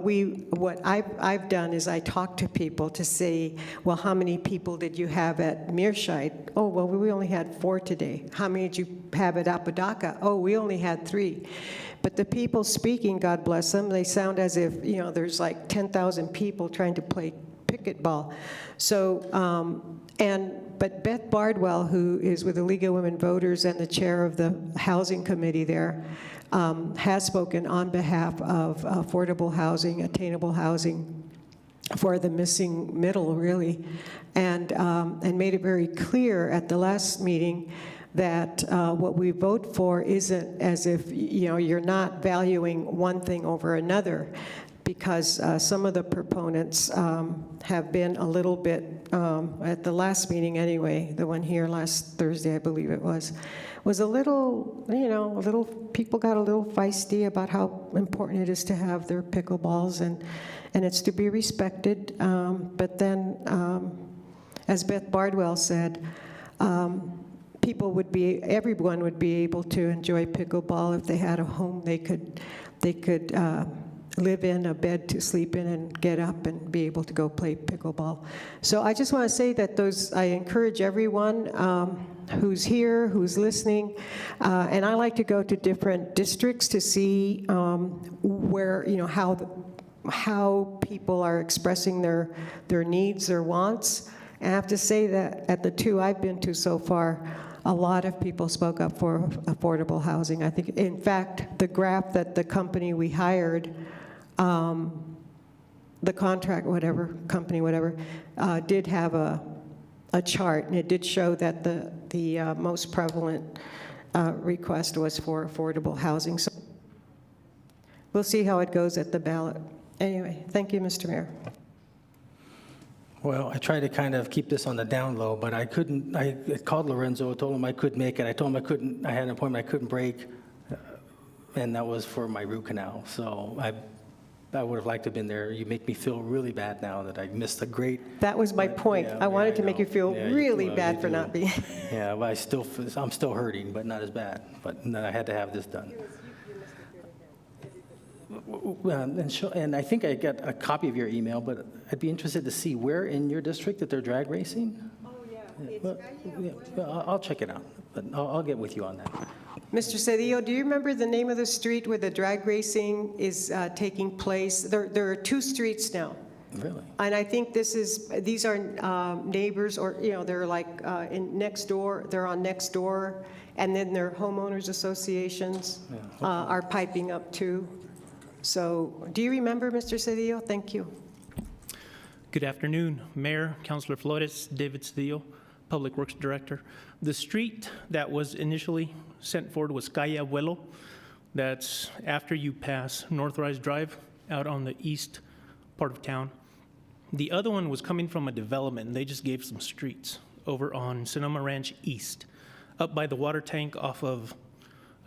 I've done is I talked to people to say, well, how many people did you have at Meerscheid? Oh, well, we only had 4 today. How many did you have at Apodaca? Oh, we only had 3. But the people speaking, God bless them, they sound as if, you know, there's like 10,000 people trying to play pickleball. So, but Beth Bardwell, who is with the League of Women Voters and the chair of the housing committee there, has spoken on behalf of affordable housing, attainable housing for the missing middle, really, and made it very clear at the last meeting that what we vote for isn't as if, you know, you're not valuing one thing over another, because some of the proponents have been a little bit, at the last meeting anyway, the one here last Thursday, I believe it was a little, you know, people got a little feisty about how important it is to have their pickleballs, and it's to be respected. But then, as Beth Bardwell said, everyone would be able to enjoy pickleball if they had a home they could live in, a bed to sleep in, and get up and be able to go play pickleball. So I just want to say that I encourage everyone who's here, who's listening, and I like to go to different districts to see where, you know, how people are expressing their needs, their wants. And I have to say that at the 2 I've been to so far, a lot of people spoke up for affordable housing. I think, in fact, the graph that the company we hired, the contract, company, did have a chart, and it did show that the most prevalent request was for affordable housing. So we'll see how it goes at the ballot. Anyway, thank you, Mr. Mayor. Well, I tried to kind of keep this on the down low, but I couldn't. I called Lorenzo, told him I couldn't make it. I told him I had an appointment I couldn't break, and that was for my root canal. So I would have liked to have been there. You make me feel really bad now that I missed a great... That was my point. Yeah, I wanted to make you feel really bad for not being... Yeah, but I'm still hurting, but not as bad. But I had to have this done. And I think I got a copy of your email, but I'd be interested to see where in your district that they're drag racing. Oh, yeah. I'll check it out, but I'll get with you on that. Mr. Cedillo, do you remember the name of the street where the drag racing is taking place? There are 2 streets now. Really? And I think these are neighbors, or, you know, they're like next door. They're on next door, and then their homeowners associations are piping up too. So, do you remember, Mr. Cedillo? Thank you. Good afternoon, Mayor, Councilor Flores, David Cedillo, Public Works Director. The street that was initially sent forward was Calle Abuelo. That's after you pass Northrise Drive out on the east part of town. The other one was coming from a development, and they just gave some streets over on Sonoma Ranch East, up by the water tank off of,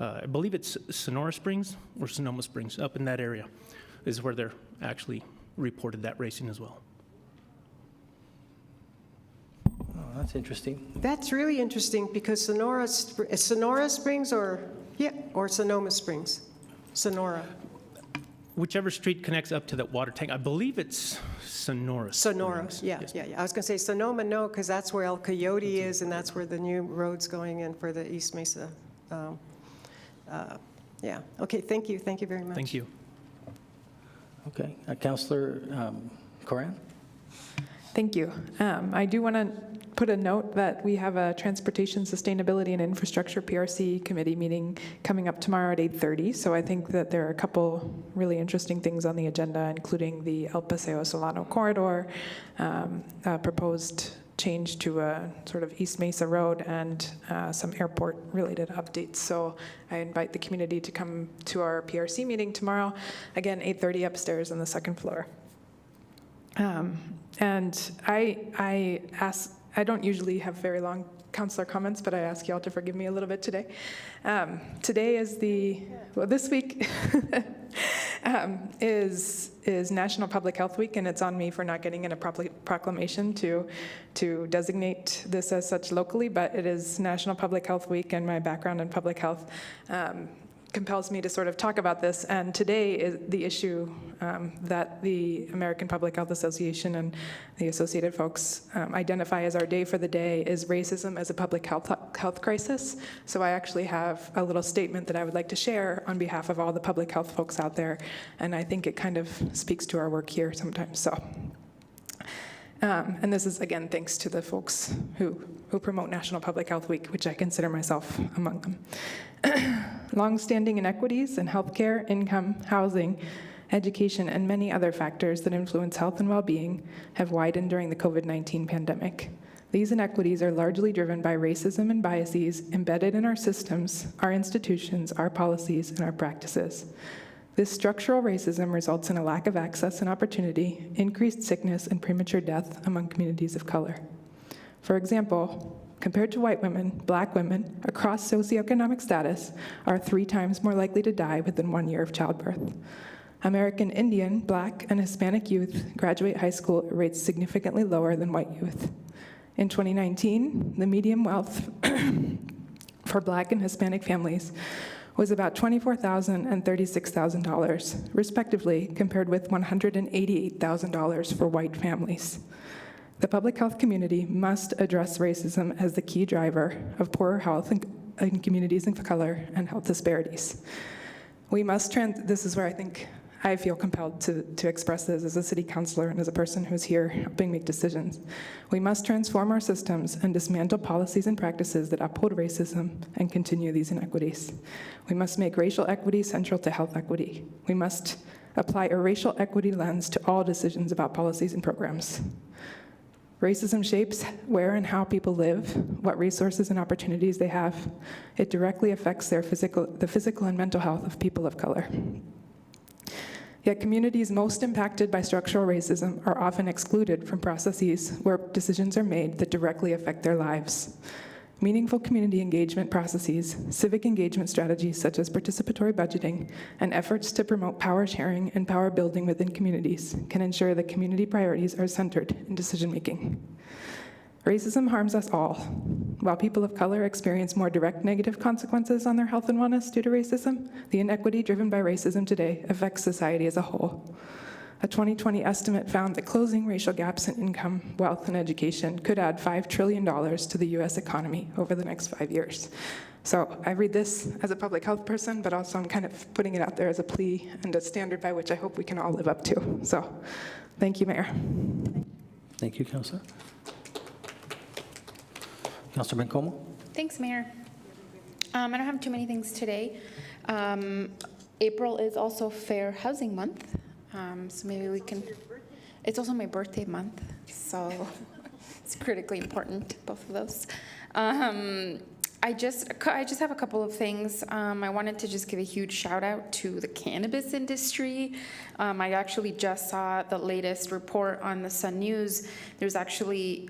I believe it's Sonora Springs or Sonoma Springs, up in that area is where they're actually reported that racing as well. Oh, that's interesting. That's really interesting because Sonora Springs or Sonoma Springs? Sonora. Whichever street connects up to that water tank, I believe it's Sonora. Sonora, Springs. yeah, Yes. yeah, yeah. I was going to say Sonoma, no, because that's where El Coyote is, and that's where the new road's going in for the East Mesa. Yeah, okay, thank you very much. Thank you. Okay, Councilor Coran? Thank you. I do want to put a note that we have a Transportation, Sustainability, and Infrastructure PRC committee meeting coming up tomorrow at 8:30. So I think that there are a couple really interesting things on the agenda, including the El Paseo Solano corridor, proposed change to a sort of East Mesa Road, and some airport-related updates. So I invite the community to come to our PRC meeting tomorrow, again, 8:30 upstairs on the second floor. And I don't usually have very long councilor comments, but I ask y'all to forgive me a little bit today. Today is this week is National Public Health Week, and it's on me for not getting in a proclamation to designate this as such locally, but it is National Public Health Week, and my background in public health compels me to sort of talk about this. And today is the issue that the American Public Health Association and the associated folks identify as our day for the day is racism as a public health crisis. So I actually have a little statement that I would like to share on behalf of all the public health folks out there, and I think it kind of speaks to our work here sometimes. So. And this is, again, thanks to the folks who promote National Public Health Week, which I consider myself among them. Long-standing inequities in healthcare, income, housing, education, and many other factors that influence health and well-being have widened during the COVID-19 pandemic. These inequities are largely driven by racism and biases embedded in our systems, our institutions, our policies, and our practices. This structural racism results in a lack of access and opportunity, increased sickness, and premature death among communities of color. For example, compared to white women, black women across socioeconomic status are 3 times more likely to die within 1 year of childbirth. American Indian, black, and Hispanic youth graduate high school at rates significantly lower than white youth. In 2019, the median wealth for black and Hispanic families was about $24,000 and $36,000, respectively, compared with $188,000 for white families. The public health community must address racism as the key driver of poorer health in communities of color and health disparities. We must this is where I think I feel compelled to express this as a city councilor and as a person who's here helping make decisions. We must transform our systems and dismantle policies and practices that uphold racism and continue these inequities. We must make racial equity central to health equity. We must apply a racial equity lens to all decisions about policies and programs. Racism shapes where and how people live, what resources and opportunities they have. It directly affects the physical and mental health of people of color. Yet communities most impacted by structural racism are often excluded from processes where decisions are made that directly affect their lives. Meaningful community engagement processes, civic engagement strategies such as participatory budgeting, and efforts to promote power sharing and power building within communities can ensure that community priorities are centered in decision-making. Racism harms us all. While people of color experience more direct negative consequences on their health and wellness due to racism, the inequity driven by racism today affects society as a whole. A 2020 estimate found that closing racial gaps in income, wealth, and education could add $5 trillion to the US economy over the next 5 years. So I read this as a public health person, but also I'm kind of putting it out there as a plea and a standard by which I hope we can all live up to. So thank you, Mayor. Thank you, Councilor. Councilor Bencomo? Thanks, Mayor. I don't have too many things today. April is also Fair Housing Month, so maybe we can. It's also my birthday month, so it's critically important, both of those. I just have a couple of things. I wanted to just give a huge shout out to the cannabis industry. I actually just saw the latest report on the Sun News. There's actually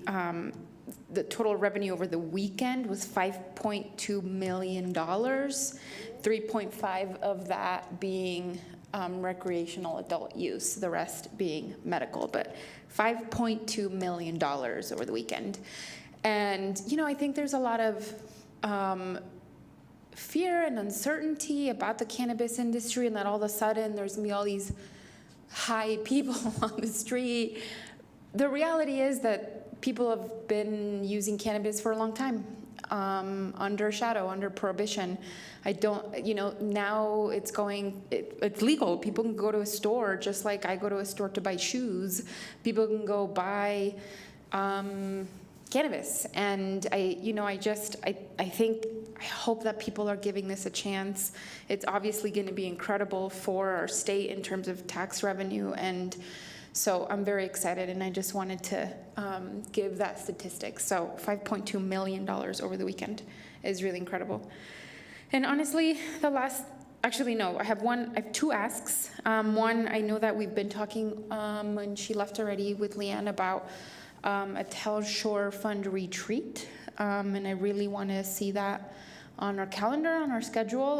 the total revenue over the weekend was $5.2 million, 3.5 of that being recreational adult use, the rest being medical, but $5.2 million over the weekend. And, you know, I think there's a lot of fear and uncertainty about the cannabis industry, and that all of a sudden there's gonna be all these high people on the street. The reality is that people have been using cannabis for a long time, under shadow, under prohibition. I don't, you know, now it's legal. People can go to a store just like I go to a store to buy shoes. People can go buy cannabis. And I hope that people are giving this a chance. It's obviously going to be incredible for our state in terms of tax revenue. And so I'm very excited, and I just wanted to give that statistic. So $5.2 million over the weekend is really incredible. And honestly, I have two asks. One, I know that we've been talking when she left already with Leanne about a Tell Shore Fund retreat, and I really want to see that on our calendar, on our schedule.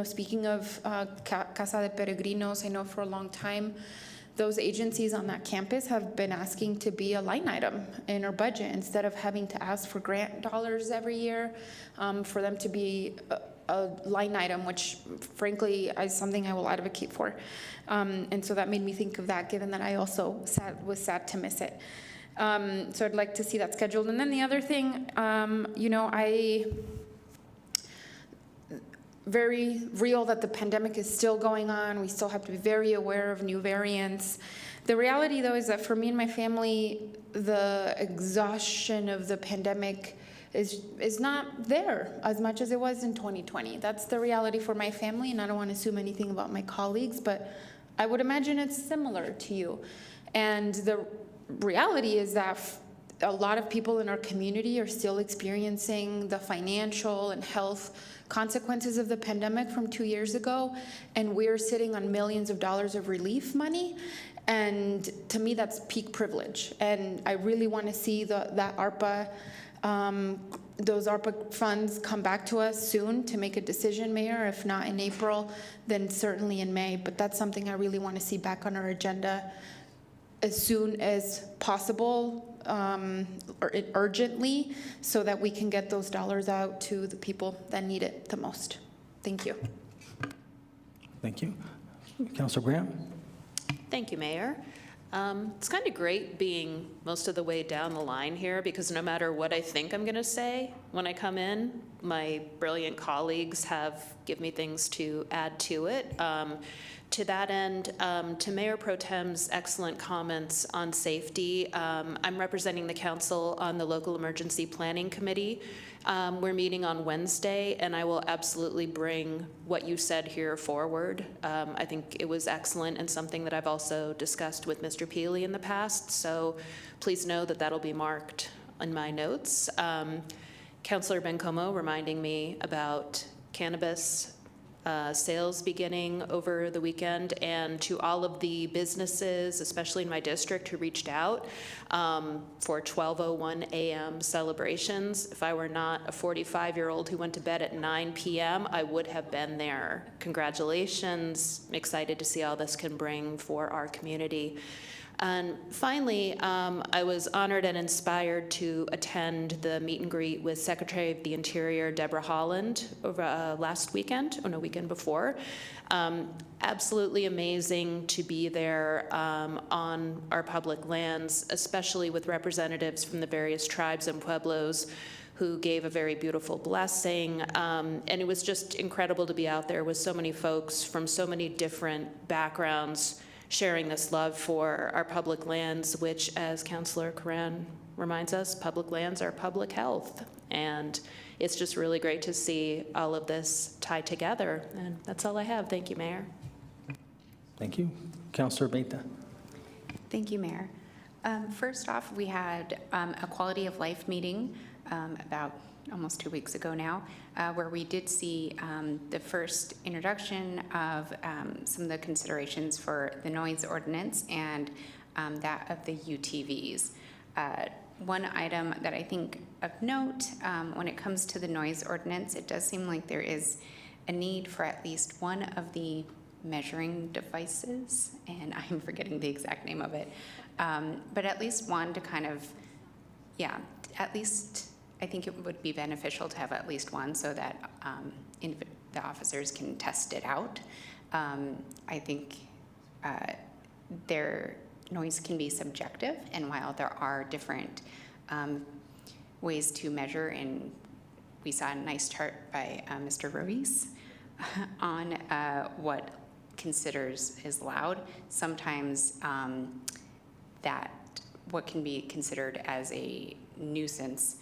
Speaking of Casa de Peregrinos, I know for a long time those agencies on that campus have been asking to be a line item in our budget instead of having to ask for grant dollars every year, for them to be a line item, which frankly is something I will advocate for. And so that made me think of that, given that I also was sad to miss it. So I'd like to see that scheduled. And then the other thing, very real that the pandemic is still going on. We still have to be very aware of new variants. The reality, though, is that for me and my family, the exhaustion of the pandemic is not there as much as it was in 2020. That's the reality for my family, and I don't want to assume anything about my colleagues, but I would imagine it's similar to you. And the reality is that a lot of people in our community are still experiencing the financial and health consequences of the pandemic from 2 years ago, and we're sitting on millions of dollars of relief money. And to me, that's peak privilege. And I really want to see that ARPA, those ARPA funds come back to us soon to make a decision, Mayor. If not in April, then certainly in May. But that's something I really want to see back on our agenda as soon as possible, or urgently, so that we can get those dollars out to the people that need it the most. Thank you. Thank you. Councilor Graham? Thank you, Mayor. It's kind of great being most of the way down the line here, because no matter what I think I'm going to say when I come in, my brilliant colleagues give me things to add to it. To that end, to Mayor Pro Tem's excellent comments on safety, I'm representing the council on the Local Emergency Planning Committee. We're meeting on Wednesday, and I will absolutely bring what you said here forward. I think it was excellent and something that I've also discussed with Mr. Peely in the past, so please know that that'll be marked in my notes. Councilor Bencomo reminding me about cannabis sales beginning over the weekend, and to all of the businesses, especially in my district, who reached out for 12:01 a.m. celebrations. If I were not a 45-year-old who went to bed at 9 p.m., I would have been there. Congratulations. I'm excited to see all this can bring for our community. And finally, I was honored and inspired to attend the meet and greet with Secretary of the Interior, Deborah Haaland, over weekend before. Absolutely amazing to be there on our public lands, especially with representatives from the various tribes and pueblos who gave a very beautiful blessing. And it was just incredible to be out there with so many folks from so many different backgrounds, sharing this love for our public lands, which, as Councilor Karan reminds us, public lands are public health. And it's just really great to see all of this tied together. And that's all I have. Thank you, Mayor. Thank you. Councilor Beta. Thank you, Mayor. First off, we had a quality of life meeting about almost 2 weeks ago now, where we did see the first introduction of some of the considerations for the noise ordinance and that of the UTVs. One item that I think of note when it comes to the noise ordinance, it does seem like there is a need for at least one of the measuring devices, and I'm forgetting the exact name of it, but at least one to kind of, yeah, at least I think it would be beneficial to have at least one so that the officers can test it out. I think their noise can be subjective, and while there are different ways to measure, and we saw a nice chart by Mr. Ruiz on what considers is loud, sometimes that what can be considered as a nuisance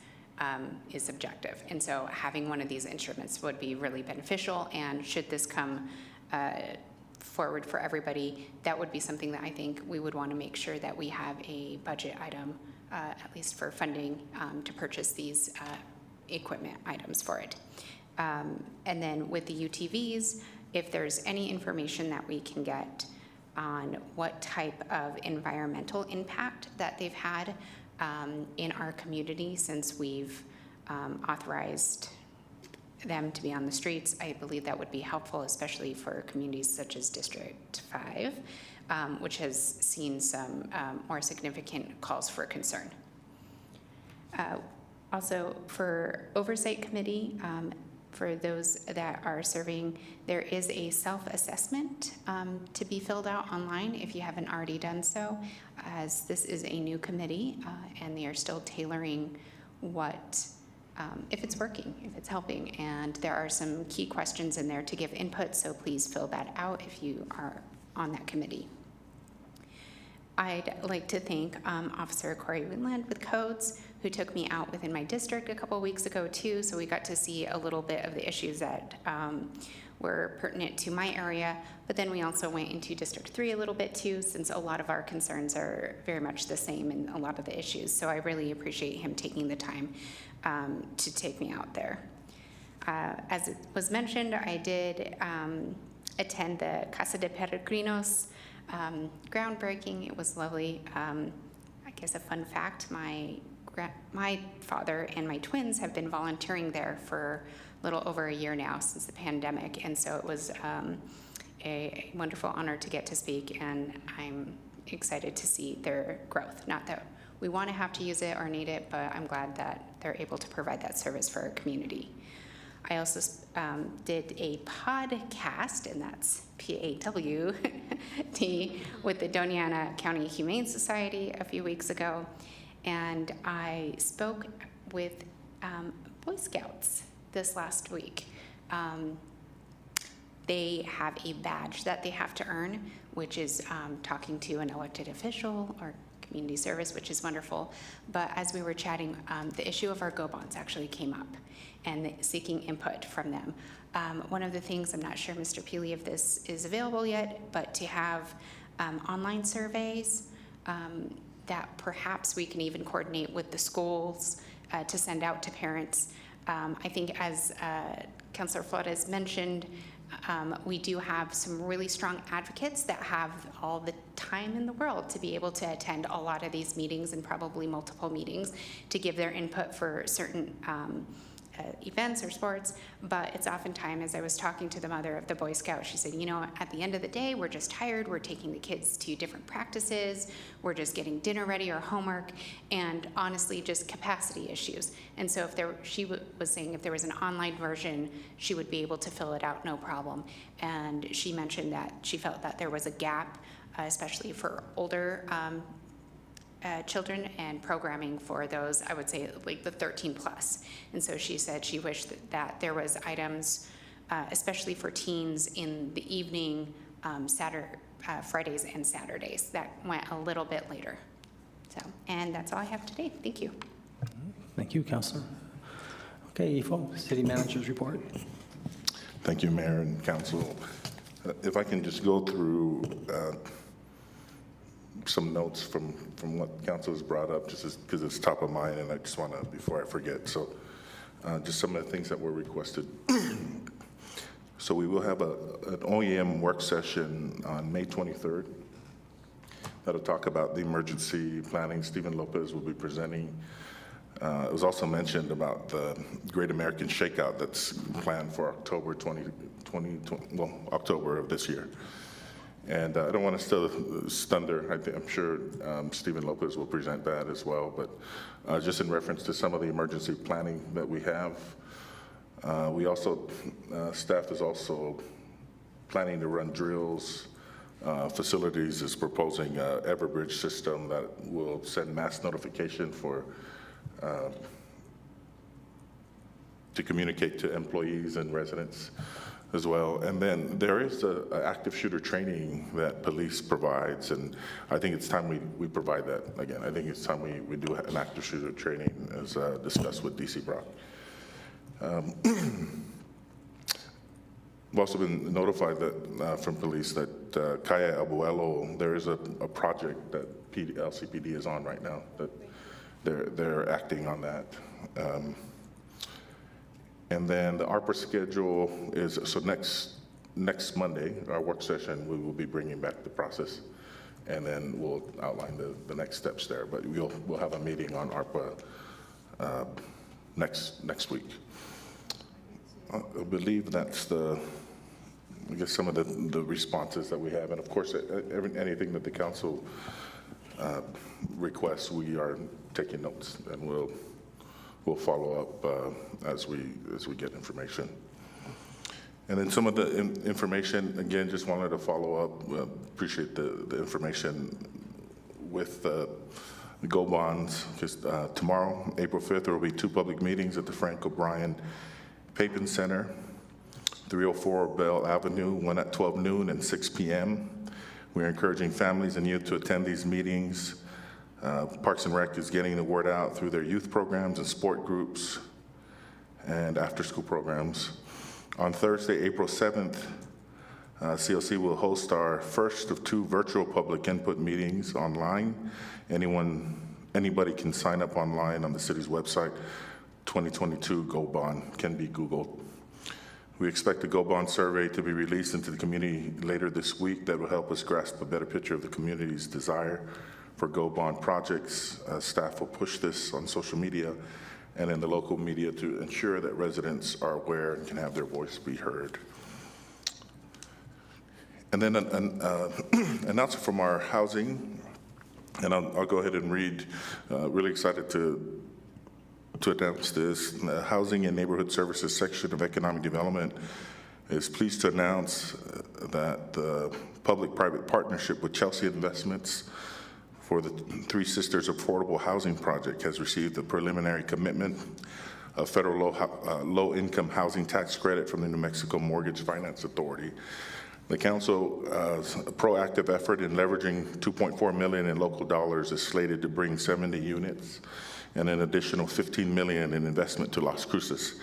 is subjective. And so having one of these instruments would be really beneficial, and should this come forward for everybody, that would be something that I think we would want to make sure that we have a budget item, at least for funding, to purchase these equipment items for it. And then with the UTVs, if there's any information that we can get on what type of environmental impact that they've had in our community since we've authorized them to be on the streets, I believe that would be helpful, especially for communities such as District 5, which has seen some more significant calls for concern. Also, for Oversight Committee, for those that are serving, there is a self-assessment to be filled out online if you haven't already done so, as this is a new committee and they are still tailoring what, if it's working, if it's helping. And there are some key questions in there to give input, so please fill that out if you are on that committee. I'd like to thank Officer Corey Winland with Codes, who took me out within my district a couple weeks ago too, so we got to see a little bit of the issues that were pertinent to my area, but then we also went into District 3 a little bit too, since a lot of our concerns are very much the same in a lot of the issues, so I really appreciate him taking the time to take me out there. As it was mentioned, I did attend the Casa de Peregrinos groundbreaking. It was lovely. I guess a fun fact, my father and my twins have been volunteering there for a little over a year now since the pandemic, and so it was a wonderful honor to get to speak, and I'm excited to see their growth. Not that we want to have to use it or need it, but I'm glad that they're able to provide that service for our community. I also did a podcast, and that's PAWT, with the Doña Ana County Humane Society a few weeks ago, and I spoke with Boy Scouts this last week. They have a badge that they have to earn, which is talking to an elected official or community service, which is wonderful. But as we were chatting, the issue of our go bonds actually came up, and seeking input from them. One of the things, I'm not sure, Mr. Peely, if this is available yet, but to have online surveys that perhaps we can even coordinate with the schools to send out to parents. I think as Councilor Flores mentioned, we do have some really strong advocates that have all the time in the world to be able to attend a lot of these meetings, and probably multiple meetings, to give their input for certain events or sports. But it's oftentimes, as I was talking to the mother of the Boy Scout, she said, you know, at the end of the day, we're just tired. We're taking the kids to different practices. We're just getting dinner ready or homework, and honestly, just capacity issues. And so if she was saying if there was an online version, she would be able to fill it out, no problem. And she mentioned that she felt that there was a gap, especially for older children, and programming for those, I would say, like the 13 plus. And so she said she wished that there was items, especially for teens in the evening, Fridays and Saturdays, that went a little bit later. So, and that's all I have today. Thank you. Thank you, Councilor. Okay, Ifo, City Manager's report. Thank you, Mayor and Council. If I can just go through some notes from what council has brought up, just because it's top of mind, and I just want to, before I forget, so just some of the things that were requested. So we will have an OEM work session on May 23rd. That'll talk about the emergency planning. Stephen Lopez will be presenting. It was also mentioned about the Great American Shakeout that's planned for October October of this year. And I don't want to steal his thunder. I'm sure Stephen Lopez will present that as well. But just in reference to some of the emergency planning that we have, we also, staff is also planning to run drills. Facilities is proposing an Everbridge system that will send mass notification for to communicate to employees and residents as well. And then there is an active shooter training that police provides, and I think it's time we provide that again. I think it's time we do an active shooter training as discussed with DC Brock. We've also been notified that from police that Calle Abuelo, there is a project that LCPD is on right now, that they're acting on that. And then the ARPA schedule is, so next Monday, our work session, we will be bringing back the process, and then we'll outline the next steps there. But we'll have a meeting on ARPA next week. I believe that's I guess some of the responses that we have, and of course, anything that the council requests, we are taking notes, and we'll follow up as we get information. And then some of the information, again, just wanted to follow up. Appreciate the information with the Go Bonds, because tomorrow, April 5th, there will be 2 public meetings at the Frank O'Brien Papin Center, 304 Bell Avenue, one at 12 noon and 6 p.m. We're encouraging families and youth to attend these meetings. Parks and Rec is getting the word out through their youth programs and sport groups and after-school programs. On Thursday, April 7th, CLC will host our first of 2 virtual public input meetings online. Anybody can sign up online on the city's website. 2022 Go Bond can be Googled. We expect the Go Bond survey to be released into the community later this week that will help us grasp a better picture of the community's desire for Go Bond projects. Staff will push this on social media and in the local media to ensure that residents are aware and can have their voice be heard. And then an announcement from our housing, and I'll go ahead and read. Really excited to announce this. The Housing and Neighborhood Services section of Economic Development is pleased to announce that the public-private partnership with Chelsea Investments for the Three Sisters Affordable Housing Project has received a preliminary commitment of federal low-income housing tax credit from the New Mexico Mortgage Finance Authority. The council's proactive effort in leveraging $2.4 million in local dollars is slated to bring 70 units and an additional $15 million in investment to Las Cruces.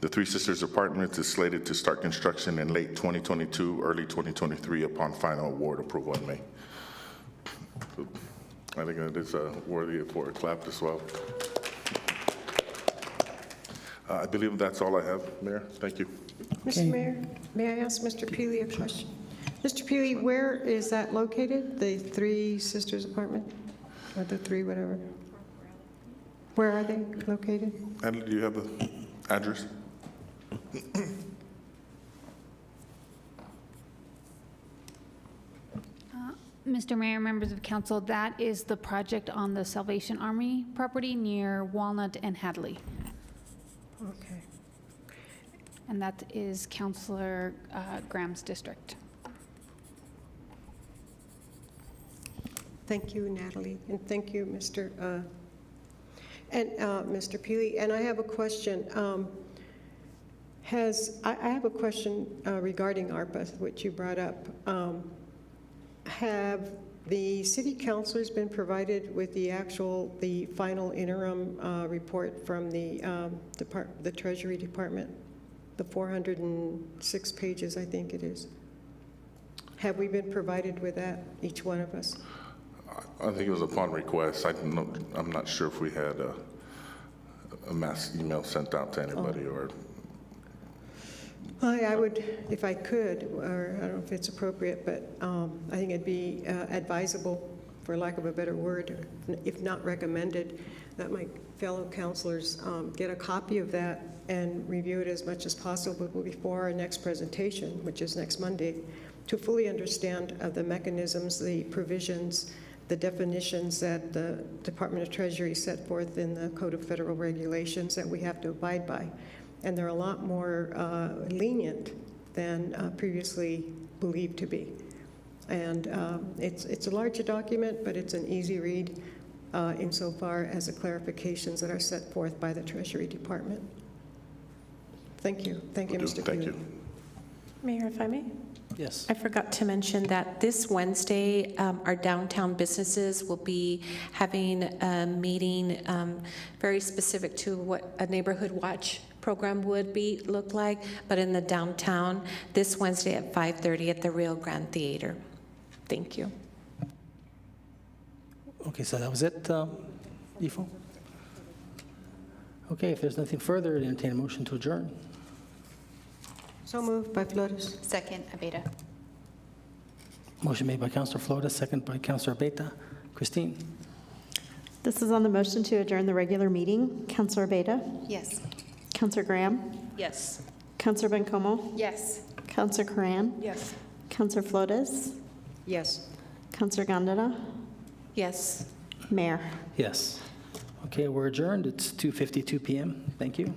The Three Sisters Apartments is slated to start construction in late 2022, early 2023 upon final award approval in May. So I think that is worthy for a clap as well. I believe that's all I have, Mayor. Thank you. Mr. Mayor, may I ask Mr. Peely a question? Mr. Peely, where is that located, the Three Sisters apartment? Or the three, whatever? Where are they located? And do you have the address? Mr. Mayor, members of council, that is the project on the Salvation Army property near Walnut and Hadley. Okay. And that is Councilor Graham's district. Thank you, Natalie, and thank you, Mr. Peely. And I have a question. I have a question regarding ARPA, which you brought up. Have the city councilors been provided with the final interim report from the Treasury Department? The 406 pages, I think it is. Have we been provided with that, each one of us? I think it was upon request. I'm not sure if we had a mass email sent out to anybody or. I would, if I could, or I don't know if it's appropriate, but I think it'd be advisable, for lack of a better word, if not recommended, that my fellow counselors get a copy of that and review it as much as possible before our next presentation, which is next Monday, to fully understand the mechanisms, the provisions, the definitions that the Department of Treasury set forth in the Code of Federal Regulations that we have to abide by. And they're a lot more lenient than previously believed to be. And it's a larger document, but it's an easy read insofar as the clarifications that are set forth by the Treasury Department. Thank you. Thank you, Mr. Thank you. Mayor, if I may? Yes. I forgot to mention that this Wednesday, our downtown businesses will be having a meeting very specific to what a neighborhood watch program would look like, but in the downtown this Wednesday at 5:30 at the Rio Grande Theater. Thank you. Okay, so that was it, Ifo? Okay, if there's nothing further, I'd entertain a motion to adjourn. So moved by Flores. Second, Abeta. Motion made by Councilor Flores, second by Councilor Abeta. Christine? This is on the motion to adjourn the regular meeting. Councilor Abeta? Yes. Councilor Graham? Yes. Councilor Bencomo? Yes. Councilor Coran? Yes. Councilor Flores? Yes. Councilor Gandara? Yes. Mayor? Yes. Okay, we're adjourned. It's 2:52 p.m. Thank you.